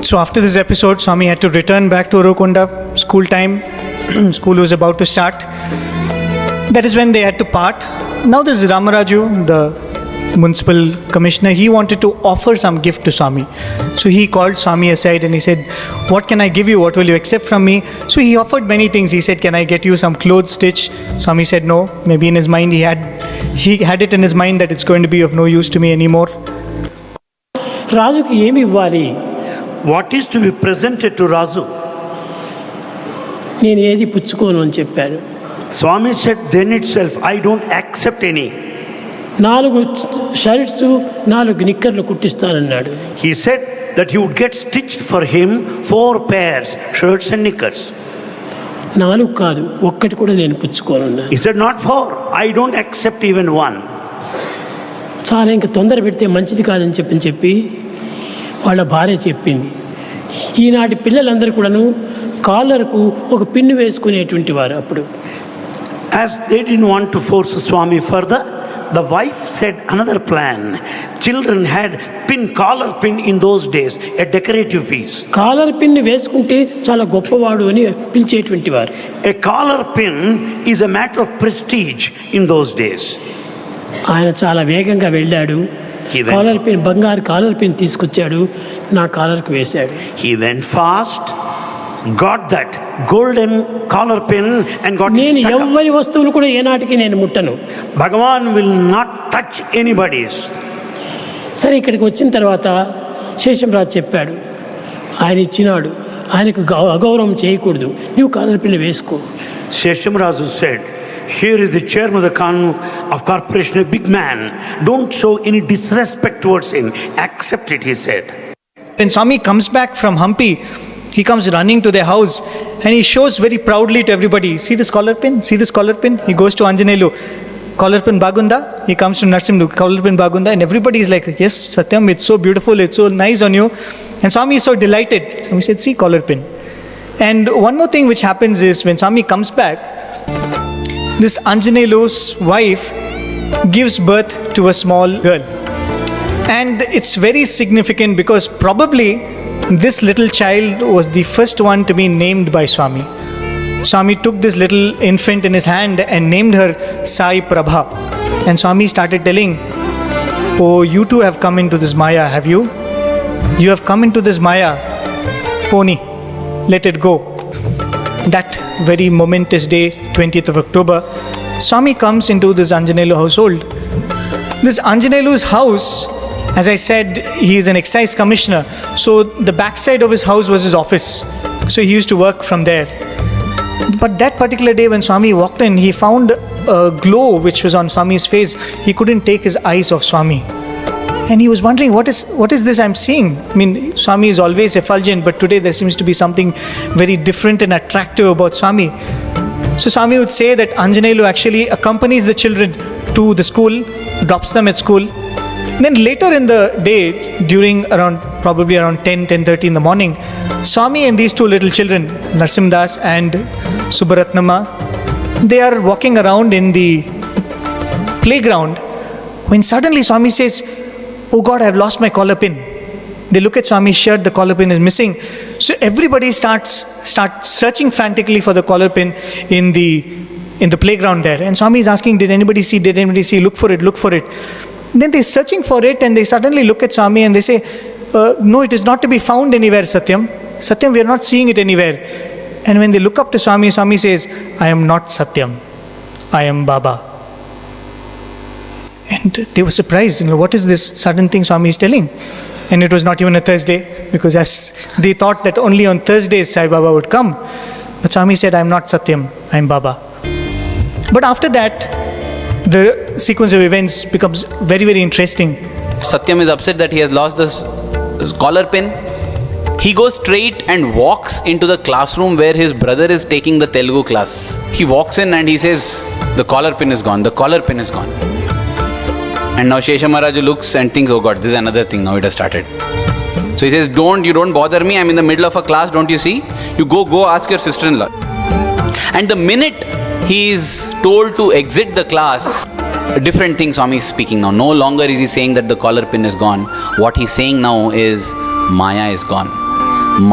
So after this episode, Swami had to return back to Urukonda. School time, school was about to start. That is when they had to part. Now this Ramaraju, the municipal commissioner, he wanted to offer some gift to Swami. So he called Swami aside and he said, what can I give you? What will you accept from me? So he offered many things. He said, can I get you some clothes stitch? Swami said no. Maybe in his mind he had it in his mind that it's going to be of no use to me anymore. రాజుకి ఏమి ఇవ్వాలి? What is to be presented to Razu? నేను ఏది పుచ్చుకోను అని చెప్పాడు. Swami said, then itself, I don't accept any. 4 shirts 4 నిక్కర్లు కుట్టిస్తానన్నాడు. He said that he would get stitched for him 4 pairs, shirts and knickers. 4 కాదు, ఒక్కటి కూడా నేను పుచ్చుకోను. He said, not 4, I don't accept even one. చాలా ఇంకా తొందర పెడితే మంచిది కాదని చెప్పి వాళ్ళ భార్య చెప్పింది. ఈనాటి పిల్లలందరూ కూడాను కాలర్కు ఒక పిన్ను వేసుకునేటువంటి వారు. అప్పుడు As they didn't want to force Swami further, the wife said another plan. Children had collar pin in those days, a decorative piece. Caller pin వేసుకుంటే చాలా గొప్పవాడు అని పిలిచేటువంటి వారు. A collar pin is a matter of prestige in those days. ఆయన చాలా వేగంగా వెళ్ళాడు. Caller pin, బంగారు కాలర్ పిన్ తీసుకొచ్చాడు, నా కాలర్కి వేశాడు. He went fast, got that golden collar pin and got it నేను stuck up. ఎవ్వరి వస్తువులు కూడా ఏనాటికి నేను ముట్టను. Bhagavan will not touch anybody's. సరే, ఇక్కడికి వచ్చిన తర్వాత శేషంరాజు చెప్పాడు, ఆయన ఇచ్చినాడు, ఆయనకు అగౌరవం చేయకూడదు, నువ్వు కాలర్ పిన్ వేసుకో. Seshamarazu said, here is the chairman of corporation, a big man. Don't show any disrespect towards him. Accept it, he said. When Swami comes back from Hampi, he comes running to their house and he shows very proudly to everybody, see this collar pin, see this collar pin. He goes to Anjanelu, collar pin bagunda. He comes to Narsimlu, collar pin bagunda, and everybody is like, yes Satyam, it's so beautiful, it's so nice on you. And Swami is so delighted. Swami said, see, collar pin. And one more thing which happens is when Swami comes back, this Anjanelu's wife gives birth to a small girl. And it's very significant because probably this little child was the first one to be named by Swami. Swami took this little infant in his hand and named her Sai Prabha. And Swami started telling, oh, you too have come into this Maya, have you? You have come into this Maya. Pony, let it go. That very momentous day, 20th of October, Swami comes into this Anjanelu household. This Anjanelu's house, as I said, he is an excise commissioner. So the backside of his house was his office. So he used to work from there. But that particular day when Swami walked in, he found a glow which was on Swami's face. He couldn't take his eyes off Swami. And he was wondering, what is this I'm seeing? I mean, Swami is always effulgent, but today there seems to be something very different and attractive about Swami. So Swami would say that Anjaneyulu actually accompanies the children to the school, drops them at school. Then later in the day, probably around 10:30 in the morning, Swami and these two little children, Narsimdas and Subharatnama, they are walking around in the playground when suddenly Swami says, "Oh God, I have lost my collar pin." They look at Swami's shirt, the collar pin is missing. So everybody starts searching frantically for the collar pin in the playground there. And Swami is asking, "Did anybody see? Did anybody see? Look for it, look for it." Then they're searching for it and they suddenly look at Swami and they say, "No, it is not to be found anywhere, Satyam. Satyam, we are not seeing it anywhere." And when they look up to Swami, Swami says, "I am not Satyam, I am Baba." And they were surprised, what is this sudden thing Swami is telling? And it was not even a Thursday, because as they thought that only on Thursdays Sai Baba would come. But Swami said, "I am not Satyam, I am Baba." But after that, the sequence of events becomes very, very interesting. Satyam is upset that he has lost this collar pin. He goes straight and walks into the classroom where his brother is taking the Telugu class. He walks in and he says, "The collar pin is gone, the collar pin is gone." And now Sheshamaraju looks and thinks, "Oh God, this is another thing, now it has started." So he says, you don't bother me, I'm in the middle of a class, don't you see? You go ask your sister-in-law. And the minute he is told to exit the class, a different thing Swami is speaking now. No longer is he saying that the collar pin is gone. What he's saying now is, Maya is gone.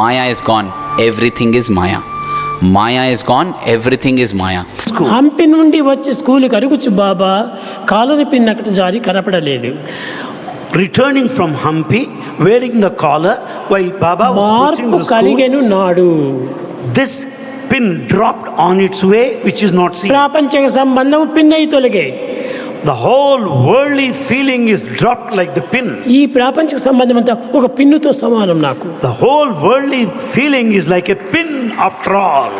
Maya is gone. Everything is Maya. Maya is gone. Everything is Maya. Hampi నుండి వచ్చి స్కూల్కి అరుగుచ్చు బాబా caller pin అక్కడ జారి కనపడలేదు. Returning from Hampi, wearing the collar while Baba was pushing the school, కలిగెను నాడు. this pin dropped on its way, which is not seen. ప్రాపంచిక సంబంధం పిన్ అయి తొలగే. The whole worldly feeling is dropped like the pin. ఈ ప్రాపంచిక సంబంధం అంతా ఒక పిన్నుతో సమానం నాకు. The whole worldly feeling is like a pin after all.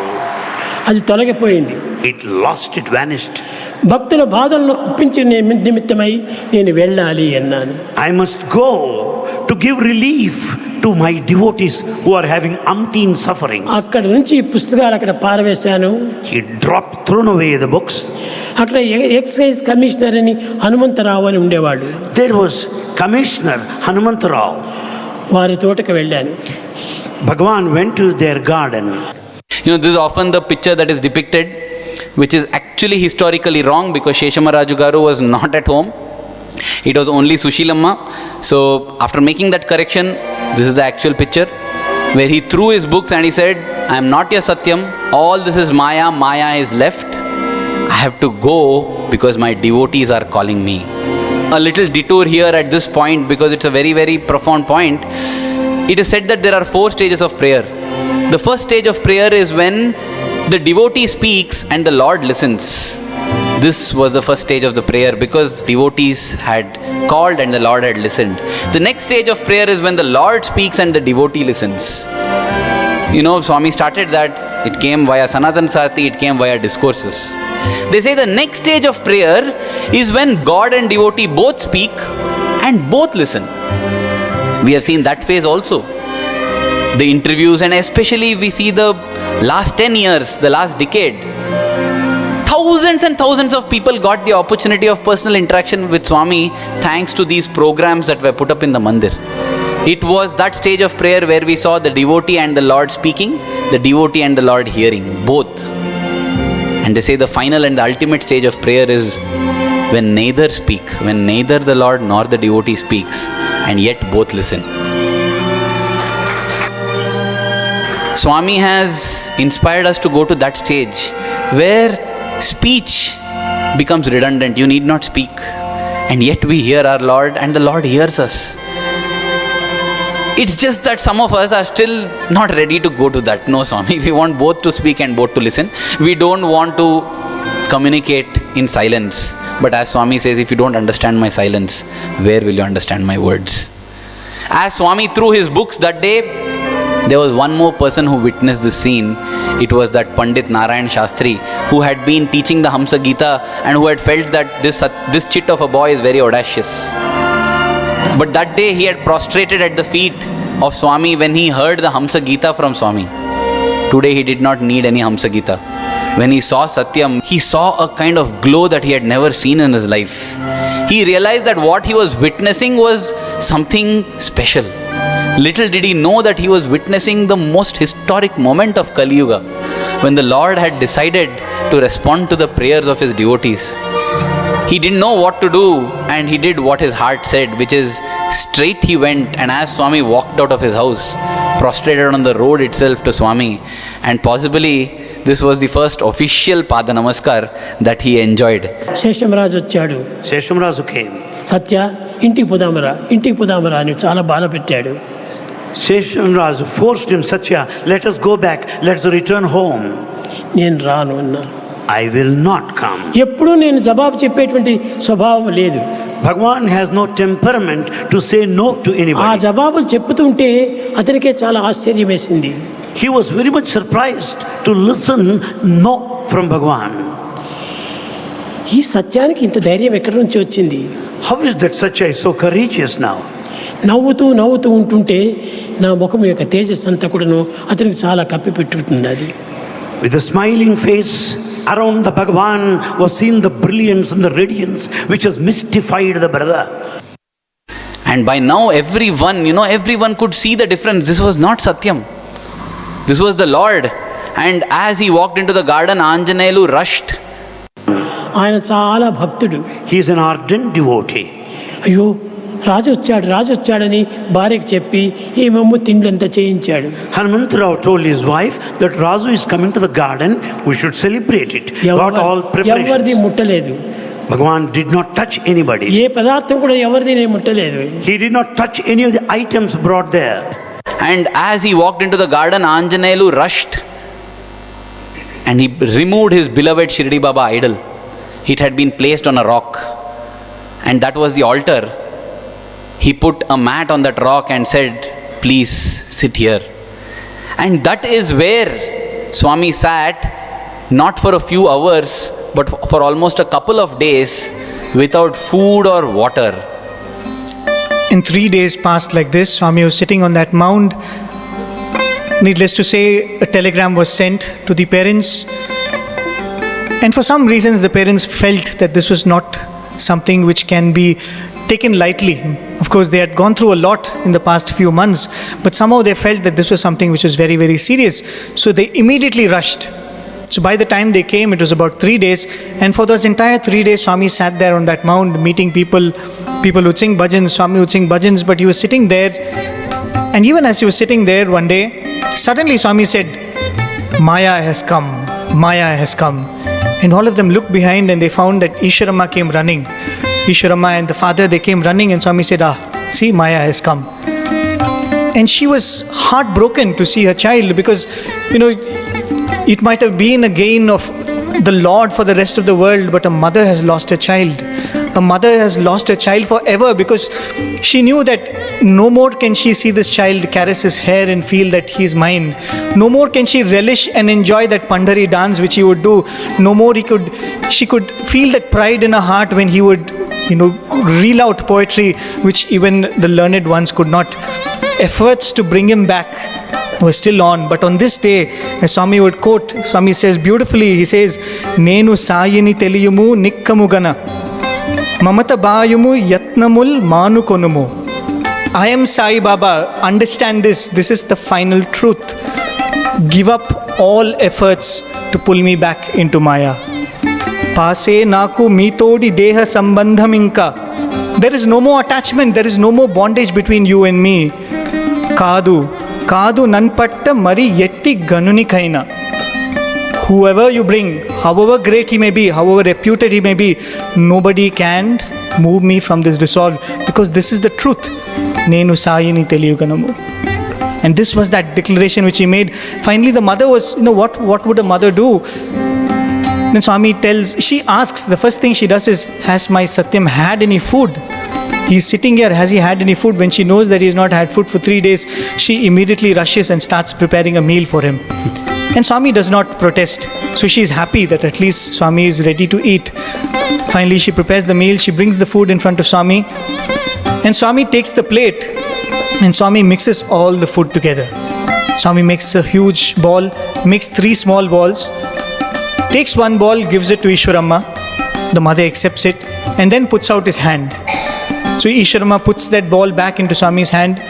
అది తొలగిపోయింది. It lost, it vanished. భక్తుల బాధలను ఒప్పించే నిమిత్తమై నేను వెళ్ళాలి అన్నాను. I must go to give relief to my devotees who are having umpteen sufferings. అక్కడ నుంచి ఈ పుస్తకాలు అక్కడ పారవేశాను. He thrown away the books. అక్కడ ఎక్సైజ్ కమిషనర్ అని హనుమంతరావు అని ఉండేవాడు. There was Commissioner Hanumantarao. వారి తోటకు వెళ్ళాను. Bhagavan went to their garden. This is often the picture that is depicted, which is actually historically wrong, because Sheshamaraju Garu was not at home. It was only Sushilamma. So after making that correction, this is the actual picture where he threw his books and he said, "I am not your Satyam. All this is Maya. Maya is left. I have to go because my devotees are calling me." A little detour here at this point, because it's a very, very profound point. It is said that there are 4 stages of prayer. The first stage of prayer is when the devotee speaks and the Lord listens. This was the first stage of the prayer, because devotees had called and the Lord had listened. The next stage of prayer is when the Lord speaks and the devotee listens. Swami started that. It came via Sanatan Sati, it came via discourses. They say the next stage of prayer is when God and devotee both speak and both listen. We have seen that phase also. The interviews, and especially we see the last 10 years, the last decade, thousands and thousands of people got the opportunity of personal interaction with Swami thanks to these programs that were put up in the mandir. It was that stage of prayer where we saw the devotee and the Lord speaking, the devotee and the Lord hearing, both. And they say the final and the ultimate stage of prayer is when neither speak, when neither the Lord nor the devotee speaks, and yet both listen. Swami has inspired us to go to that stage where speech becomes redundant. You need not speak, and yet we hear our Lord and the Lord hears us. It's just that some of us are still not ready to go to that. No, Swami, we want both to speak and both to listen. We don't want to communicate in silence. But as Swami says, if you don't understand my silence, where will you understand my words? As Swami threw his books that day, There was one more person who witnessed this scene. It was that Pandit Narayan Shastri, who had been teaching the Hamsa Gita and who had felt that this chit of a boy is very audacious. But that day he had prostrated at the feet of Swami when he heard the Hamsa Gita from Swami. Today he did not need any Hamsa Gita. When he saw Satyam, he saw a kind of glow that he had never seen in his life. He realized that what he was witnessing was something special. Little did he know that he was witnessing the most historic moment of Kali Yuga, when the Lord had decided to respond to the prayers of his devotees. He didn't know what to do, and he did what his heart said, which is straight he went, and as Swami walked out of his house, prostrated on the road itself to Swami, and possibly this was the first official Pada Namaskar that he enjoyed. Seshamaraju వచ్చాడు. Seshamrazu came. సత్య ఇంటికి పోదామరా అని చాలా బాధ పెట్టాడు. Seshamrazu forced him, Satya, let us go back, let's return home. నేను రాను అన్నాను. I will not come. ఎప్పుడూ నేను జవాబు చెప్పేటువంటి స్వభావం లేదు. Bhagwan has no temperament to say no to ఆ anybody. జవాబులు చెప్పుతుంటే అతనికే చాలా ఆశ్చర్యం వేసింది. He was very much surprised to listen no from Bhagwan. ఈ సత్యానికి ఇంత ధైర్యం ఎక్కడి నుంచి వచ్చింది? How is that Satya is so courageous now? నవ్వుతూ ఉంటుంటే నా ముఖం యొక్క తేజస్ అంతా కూడాను అతనికి చాలా కప్పిపెట్టుతున్నది. With a smiling face, around the Bhagwan was seen the brilliance and the radiance which has mystified the brother. And by now everyone could see the difference. This was not Satyam. This was the Lord. And as he walked into the garden, Anjaneyulu rushed. ఆయన చాలా భక్తుడు. He is an ardent devotee. అయ్యో రాజు వచ్చాడని భార్యకి చెప్పి ఏమేమో తిండ్లంతా చేయించాడు. Hanumantarao told his wife that Raju is coming to the garden, we should celebrate it. Got all preparations. ఎవరిది ముట్టలేదు. Bhagwan did not touch anybody. ఏ పదార్థం కూడా ఎవరిది నేను ముట్టలేదు. He did not touch any of the items brought there. And as he walked into the garden, Anjaneyulu rushed and he removed his beloved Shirdi Baba idol. It had been placed on a rock, and that was the altar. He put a mat on that rock and said, please sit here. And that is where Swami sat, not for a few hours, but for almost a couple of days, without food or water. In 3 days passed like this, Swami was sitting on that mound. Needless to say, a telegram was sent to the parents. And for some reasons, the parents felt that this was not something which can be taken lightly. Of course, they had gone through a lot in the past few months, but somehow they felt that this was something which was very, very serious. So they immediately rushed. So by the time they came, it was about 3 days. And for those entire 3 days, Swami sat there on that mound, meeting people. People would sing bhajans, Swami would sing bhajans, but he was sitting there. And even as he was sitting there one day, suddenly Swami said, Maya has come, Maya has come. And all of them looked behind and they found that Ishwaramma came running. Ishwaramma and the father, they came running, and Swami said, see, Maya has come. And she was heartbroken to see her child, because, it might have been a gain of the Lord for the rest of the world, but a mother has lost a child. A mother has lost a child forever, because she knew that no more can she see this child caress his hair and feel that he is mine. No more can she relish and enjoy that Pandhari dance which he would do. No more she could feel that pride in her heart when he would, reel out poetry which even the learned ones could not. Efforts to bring him back was still on. But on this day, as Swami would quote, Swami says beautifully, he says, Nenu sayini teliyumu nikkamugana. Mamata bayumu yatnamul manu konumu. I am Sai Baba. Understand this. This is the final truth. Give up all efforts to pull me back into Maya. Pase naku mitodi deha sambandham inka. There is no more attachment. There is no more bondage between you and me. Kadu nanpatta mari yetti ganunikaina. Whoever you bring, however great he may be, however reputed he may be, nobody can move me from this resolve, because this is the truth. Nenu sayini teliyuganamu. And this was that declaration which he made. Finally, the mother was, what would a mother do? Then Swami she asks, the first thing she does is, has my Satyam had any food? He's sitting here, has he had any food? When she knows that he's not had food for 3 days, she immediately rushes and starts preparing a meal for him. And Swami does not protest. So she's happy that at least Swami is ready to eat. Finally, she prepares the meal, she brings the food in front of Swami, and Swami takes the plate and Swami mixes all the food together. Swami makes a huge ball, makes 3 small balls, takes one ball, gives it to Ishwaramma. The mother accepts it and then puts out his hand. So Ishwaramma puts that ball back into Swami's hand.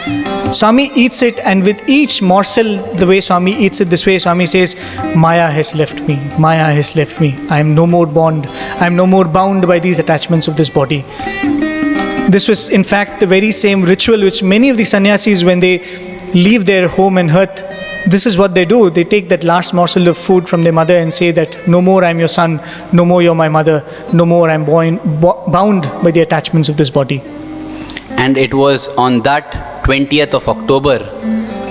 Swami eats it, and with each morsel, the way Swami eats it this way, Swami says, Maya has left me, Maya has left me. I am no more bound, I am no more bound by these attachments of this body. This was in fact the very same ritual which many of the sannyasis, when they leave their home and hearth, this is what they do. They take that last morsel of food from their mother and say that, no more I am your son, no more you are my mother, no more I am bound by the attachments of this body. And it was on that 20th of October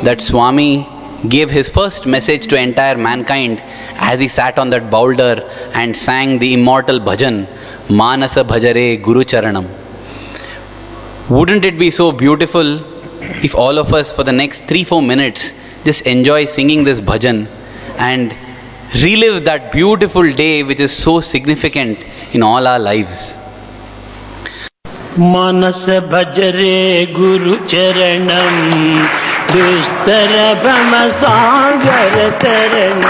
that Swami gave his first message to entire mankind as he sat on that boulder and sang the immortal bhajan, Manasa Bhajare Guru Charanam. Wouldn't it be so beautiful if all of us for the next 3-4 minutes just enjoy singing this bhajan and relive that beautiful day which is so significant in all our lives? मानस भजरे गुरु चरणम दुस्तर भम सागर तरणम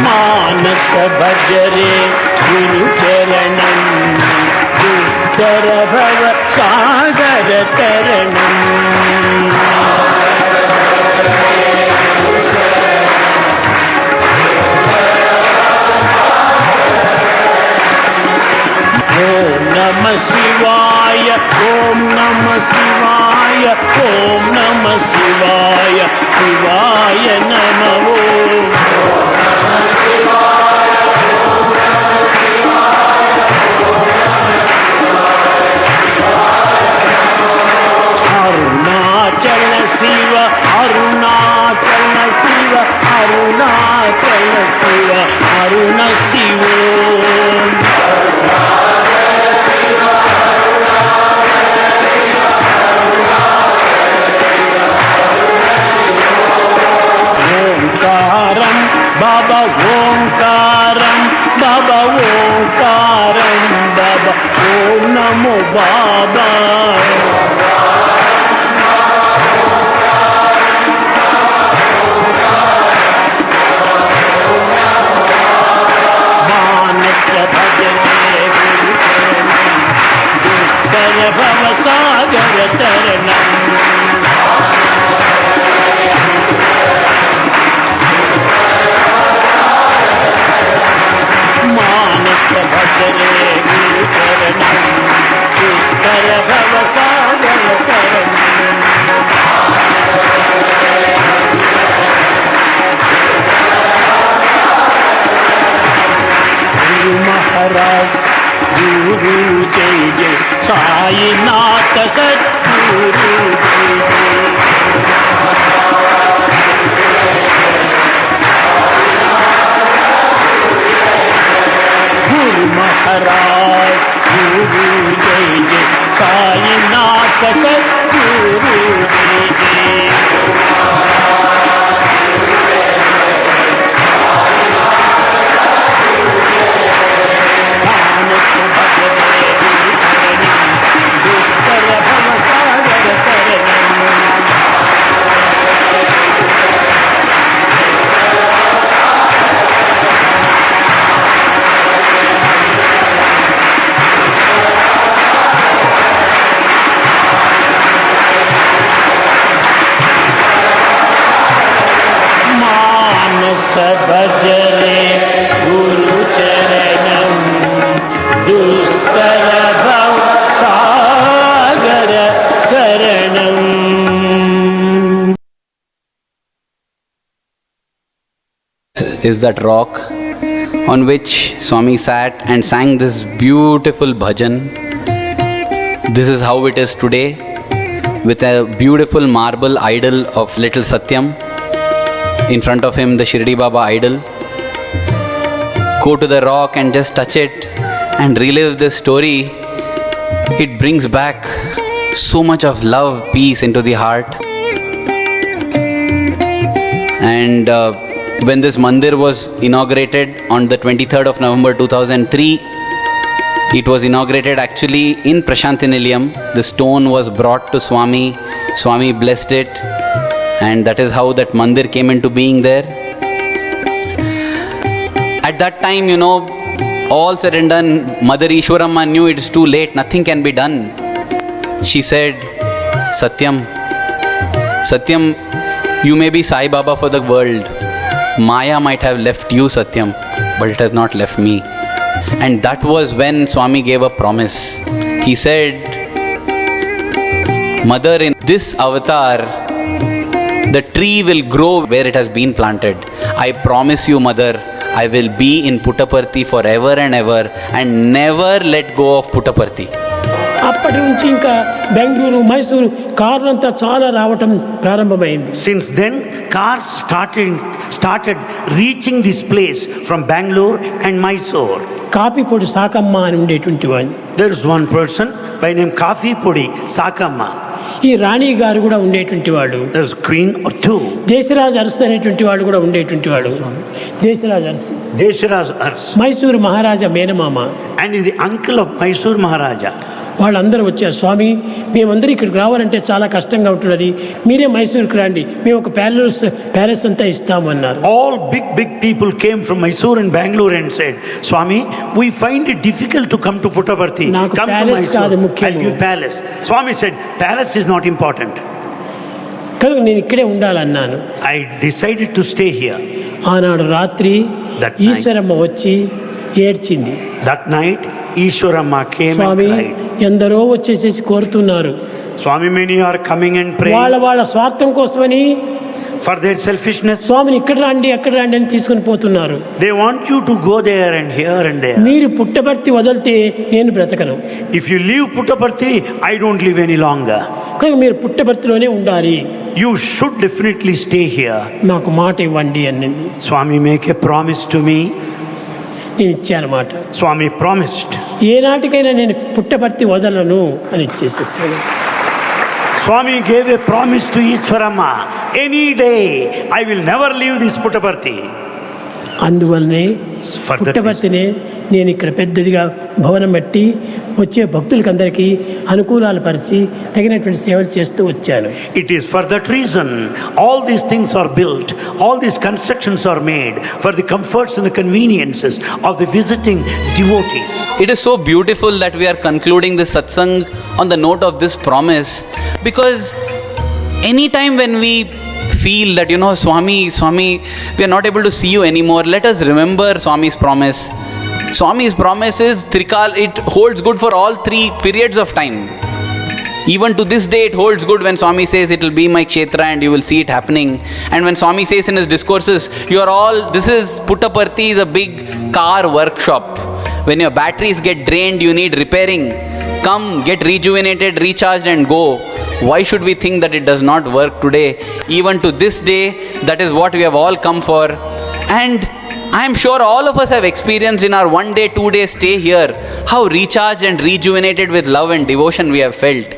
मानस भजरे गुरु चरणम दुस्तर भव सागर तरणम Om Namah Shivaya, Om Namah Shivaya, Om Namah Shivaya, Shivaya Namah Om. Arunachala Shiva, Arunachala Shiva, Arunachala Shiva, Aruna Shiva. Baba Omkaram, Baba Omkaram, Baba Om Namo Baba. Manasa Bhajare Guru Charanam, Duskara Bhava Sagar Taranam. Bhajare Guru Charanam, Duskara Bhava Sagar Taranam. Guru Maharaj, Guru Jai Jai, Sai Nath Satguru Jai Jai. Guru Maharaj, Guru Jai Jai, Sai Nath Satguru Jai Jai. Manasa Bhajare Guru Charanam, Duskara Bhava Sagar Taranam. Bhajare Guru Charanam, Duskara Bhava Sagar Taranam. Is that rock on which Swami sat and sang this beautiful bhajan. This is how it is today, with a beautiful marble idol of little Satyam. in front of him the Shirdi Baba idol. Go to the rock and just touch it and relive this story. It brings back so much of love, peace into the heart. And when this mandir was inaugurated on the 23rd of November 2003, it was inaugurated actually in Prashanti Nilayam. The stone was brought to Swami. Swami blessed it, and that is how that mandir came into being there. At that time, all said and done, Mother Ishwaramma knew it is too late, nothing can be done. She said, Satyam, you may be Sai Baba for the world. Maya might have left you, Satyam, but it has not left me. And that was when Swami gave a promise. He said, Mother, in this avatar, the tree will grow where it has been planted. I promise you, Mother, I will be in Puttaparthi forever and ever and never let go of Puttaparthi. అప్పటి నుంచి ఇంకా బెంగళూరు మైసూరు కార్లంతా చాలా రావటం ప్రారంభమైంది. Since then, cars started reaching this place from Bangalore and Mysore. Coffee పొడి సాకమ్మ అని ఉండేటువంటి వాడిని. There is one person by name Kafi Podi Sakamma. ఈ రాణి గారు కూడా ఉండేటువంటి వాడు. There is queen or two. Deshraj Arasu అనేటువంటి వాడు కూడా ఉండేటువంటి వాడు. Desharaj Ars. మైసూరు మహారాజా మేనమామ. And is the uncle of Mysore Maharaja. వాళ్ళందరూ వచ్చారు. స్వామి, మేమందరూ ఇక్కడికి రావాలంటే చాలా కష్టంగా ఉంటున్నది, మీరే మైసూరుకి రండి, మేము ఒక ప్యాలెస్ అంతా ఇస్తామన్నారు. All big people came from Mysore and Bangalore and said, Swami, we find it difficult to come to Puttaparthi. Come to Mysore, I'll give palace. Swami said, palace is not important. కనుక నేను ఇక్కడే ఉండాలన్నాను. I decided to stay here. ఆనాడు రాత్రి ఈశ్వరమ్మ వచ్చి ఏడ్చింది. That night, Ishwaramma came Swamy, and cried. ఎందరో వచ్చేసేసి కోరుతున్నారు. Swami, many are coming and praying. వాళ్ళ స్వార్థం కోసమని for their selfishness. స్వామిని ఇక్కడ రండి అక్కడ రండి అని తీసుకొని పోతున్నారు. They want you to go there and here and there. మీరు పుట్టపర్తి వదిలితే నేను బ్రతకను. If you leave Puttaparthi, I don't live any longer. కనుక మీరు పుట్టపర్తిలోనే ఉండాలి. You should definitely stay here. నాకు మాట ఇవ్వండి అన్నది. Swami, make a promise to me. నేను ఇచ్చాను మాట. Swami promised. ఏనాటికైనా నేను పుట్టపర్తి వదలను అని ఇచ్చేసేసాను. Swami gave a promise to Ishwaramma. Any day, I will never leave this Puttaparthi. అందువల్లనే పుట్టపర్తినే నేను ఇక్కడ పెద్దదిగా భవనం పెట్టి వచ్చే భక్తులకందరికీ అనుకూలాలు పరిచి తగినటువంటి సేవలు చేస్తూ వచ్చాను. It is for that reason all these things are built, all these constructions are made for the comforts and the conveniences of the visiting devotees. It is so beautiful that we are concluding this satsang on the note of this promise, because anytime when we feel that, Swami, we are not able to see you anymore, let us remember Swami's promise. Swami's promise is Trikal, it holds good for all 3 periods of time. Even to this day it holds good when Swami says it will be my kshetra and you will see it happening. And when Swami says in his discourses, this is Puttaparthi is a big car workshop. When your batteries get drained, you need repairing. Come, get rejuvenated, recharged and go. Why should we think that it does not work today? Even to this day, that is what we have all come for. And I am sure all of us have experienced in our 1 day, 2 day stay here, how recharged and rejuvenated with love and devotion we have felt.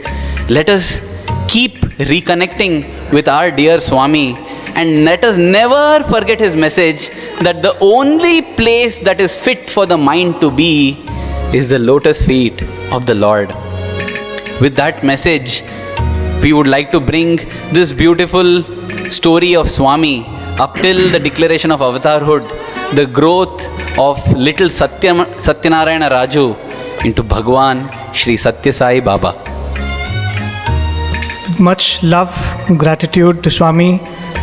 Let us keep reconnecting with our dear Swami, and let us never forget his message that the only place that is fit for the mind to be is the lotus feet of the Lord. With that message, we would like to bring this beautiful story of Swami up till the declaration of avatarhood, the growth of little Satyanarayana Raju into Bhagwan Shri Satya Sai Baba. With much love and gratitude to Swami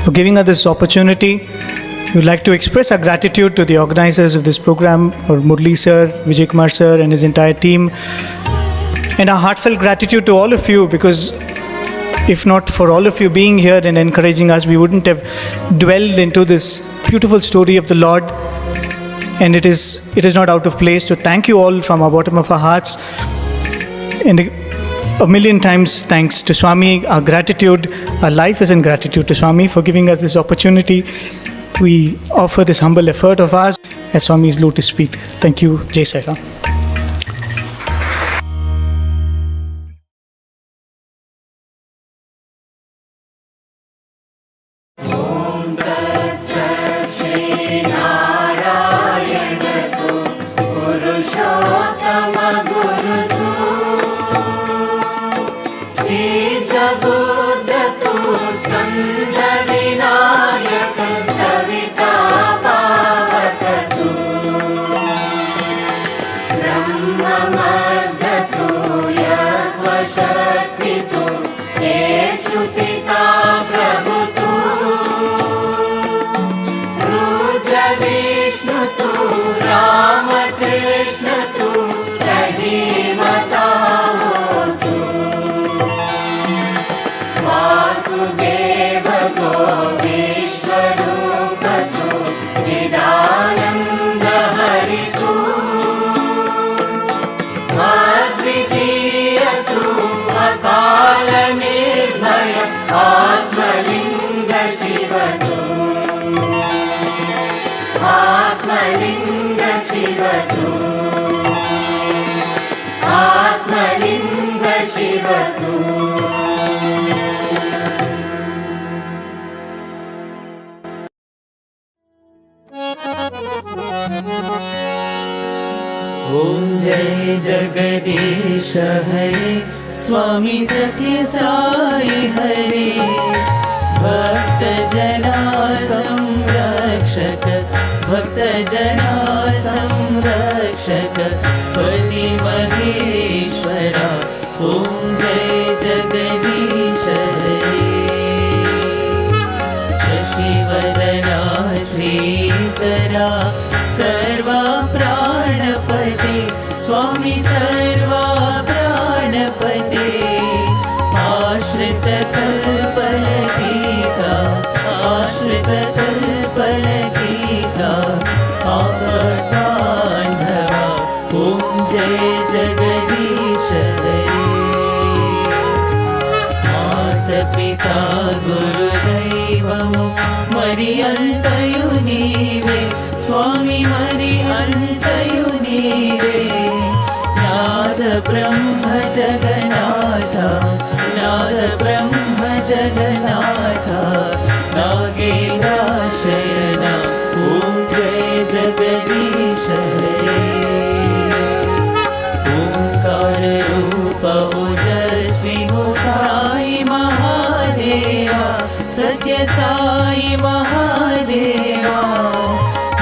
for giving us this opportunity, we would like to express our gratitude to the organizers of this program, or Murli sir, Vijay Kumar sir and his entire team, and our heartfelt gratitude to all of you, because if not for all of you being here and encouraging us, we wouldn't have dwelled into this beautiful story of the Lord. And it is not out of place to thank you all from our bottom of our hearts. And a million times thanks to Swami. Our life is in gratitude to Swami for giving us this opportunity we offer this humble effort of ours at Swami's lotus feet. Thank you. Jai Sai Ram. ॐ जय जगदीश हरे स्वामी सत्य साई हरे भक्त जना संरक्षक भक्त जना संरक्षक पति महेश्वरा ॐ जय जगदीश हरे शशिवदना श्रीकरा सर्वा प्राणपते स्वामी सर्वा प्राणपते आश्रित कल्पलतिका आश्रित कल्पलतिका आपद्बान्धवा ॐ जय जगदीश हरे मातपिता गुरुदैवमु मरियन्तयु नीवे स्वामी मरियन्तयु नीवे नाद ब्रह्म जगन्नाथ नाद ब्रह्म जगन्नाथ नागेन्द्रशयन ॐ जय जगदीश हरे ओंकार रूप ओजस्वी हो साई महादेवा सत्य साई महादेवा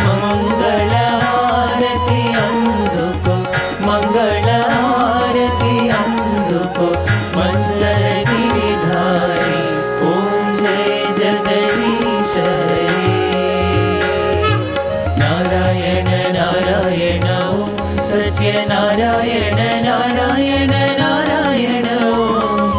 मंगल आरती अंधुको मंगल आरती अंधुको मंदर गिरिधारी ओम जय जगदीश हरे नारायण नारायण ओम सत्य नारायण नारायण नारायण ओम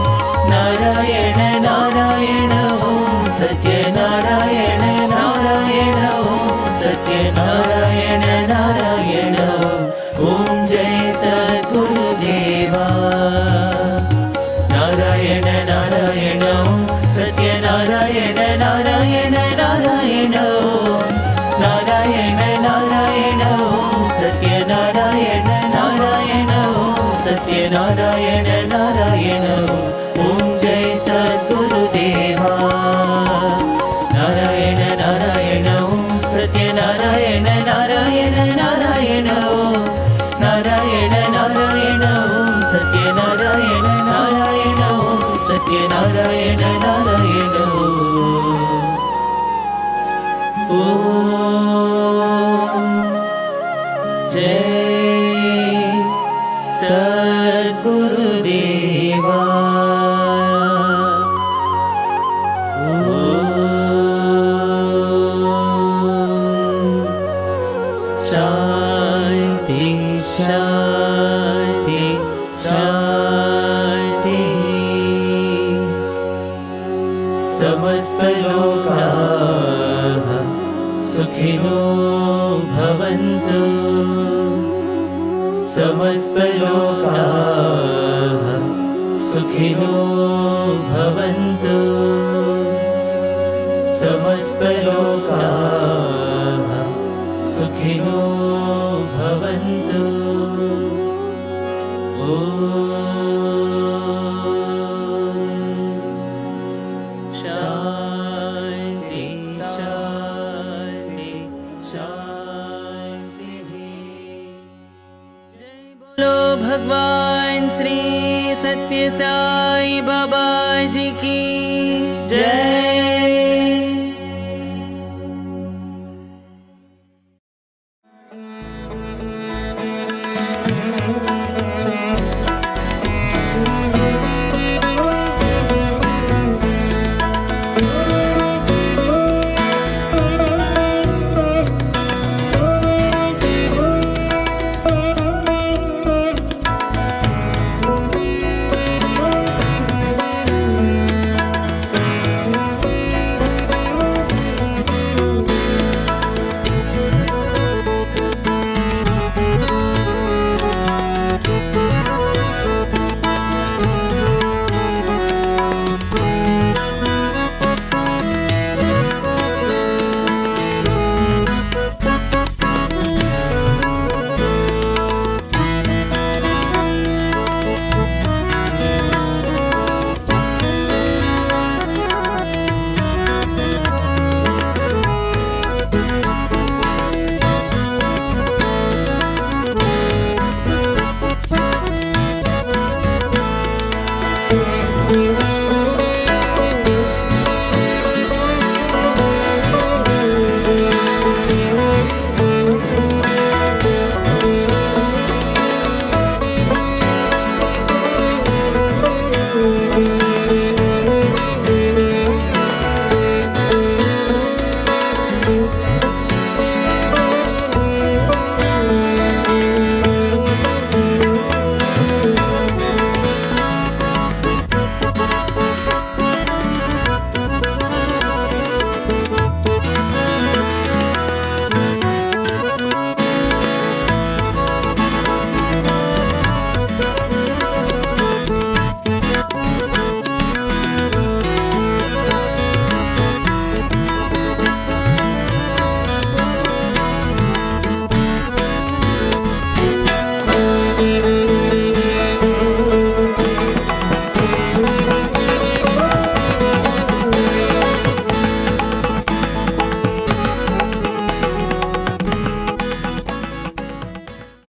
नारायण नारायण ओम सत्य नारायण नारायण ओम सत्य नारायण नारायण ओम जय सद्गुरुदेवा नारायण नारायण ओम सत्य नारायण नारायण नारायण ओम नारायण नारायण ओम सत्य नारायण नारायण ओम सत्य नारायण नारायण ओम जय सद्गुरुदेवा नारायण नारायण ओम सत्य नारायण नारायण नारायण ओम नारायण नारायण ओम सत्य नारायण नारायण ओम सत्य नारायण नारायण ओम जय सद्गुरुदेवा शांति शांति शांति समस्त लोकाः सुखिनो भवन्तु समस्त लोकाः सुखिनो भवन्तु समस्त लोकाः सुखिनो भवन्तु। शान्ति शान्ति शान्ति। जय बोलो भगवान श्री सत्य साई बाबा जी की।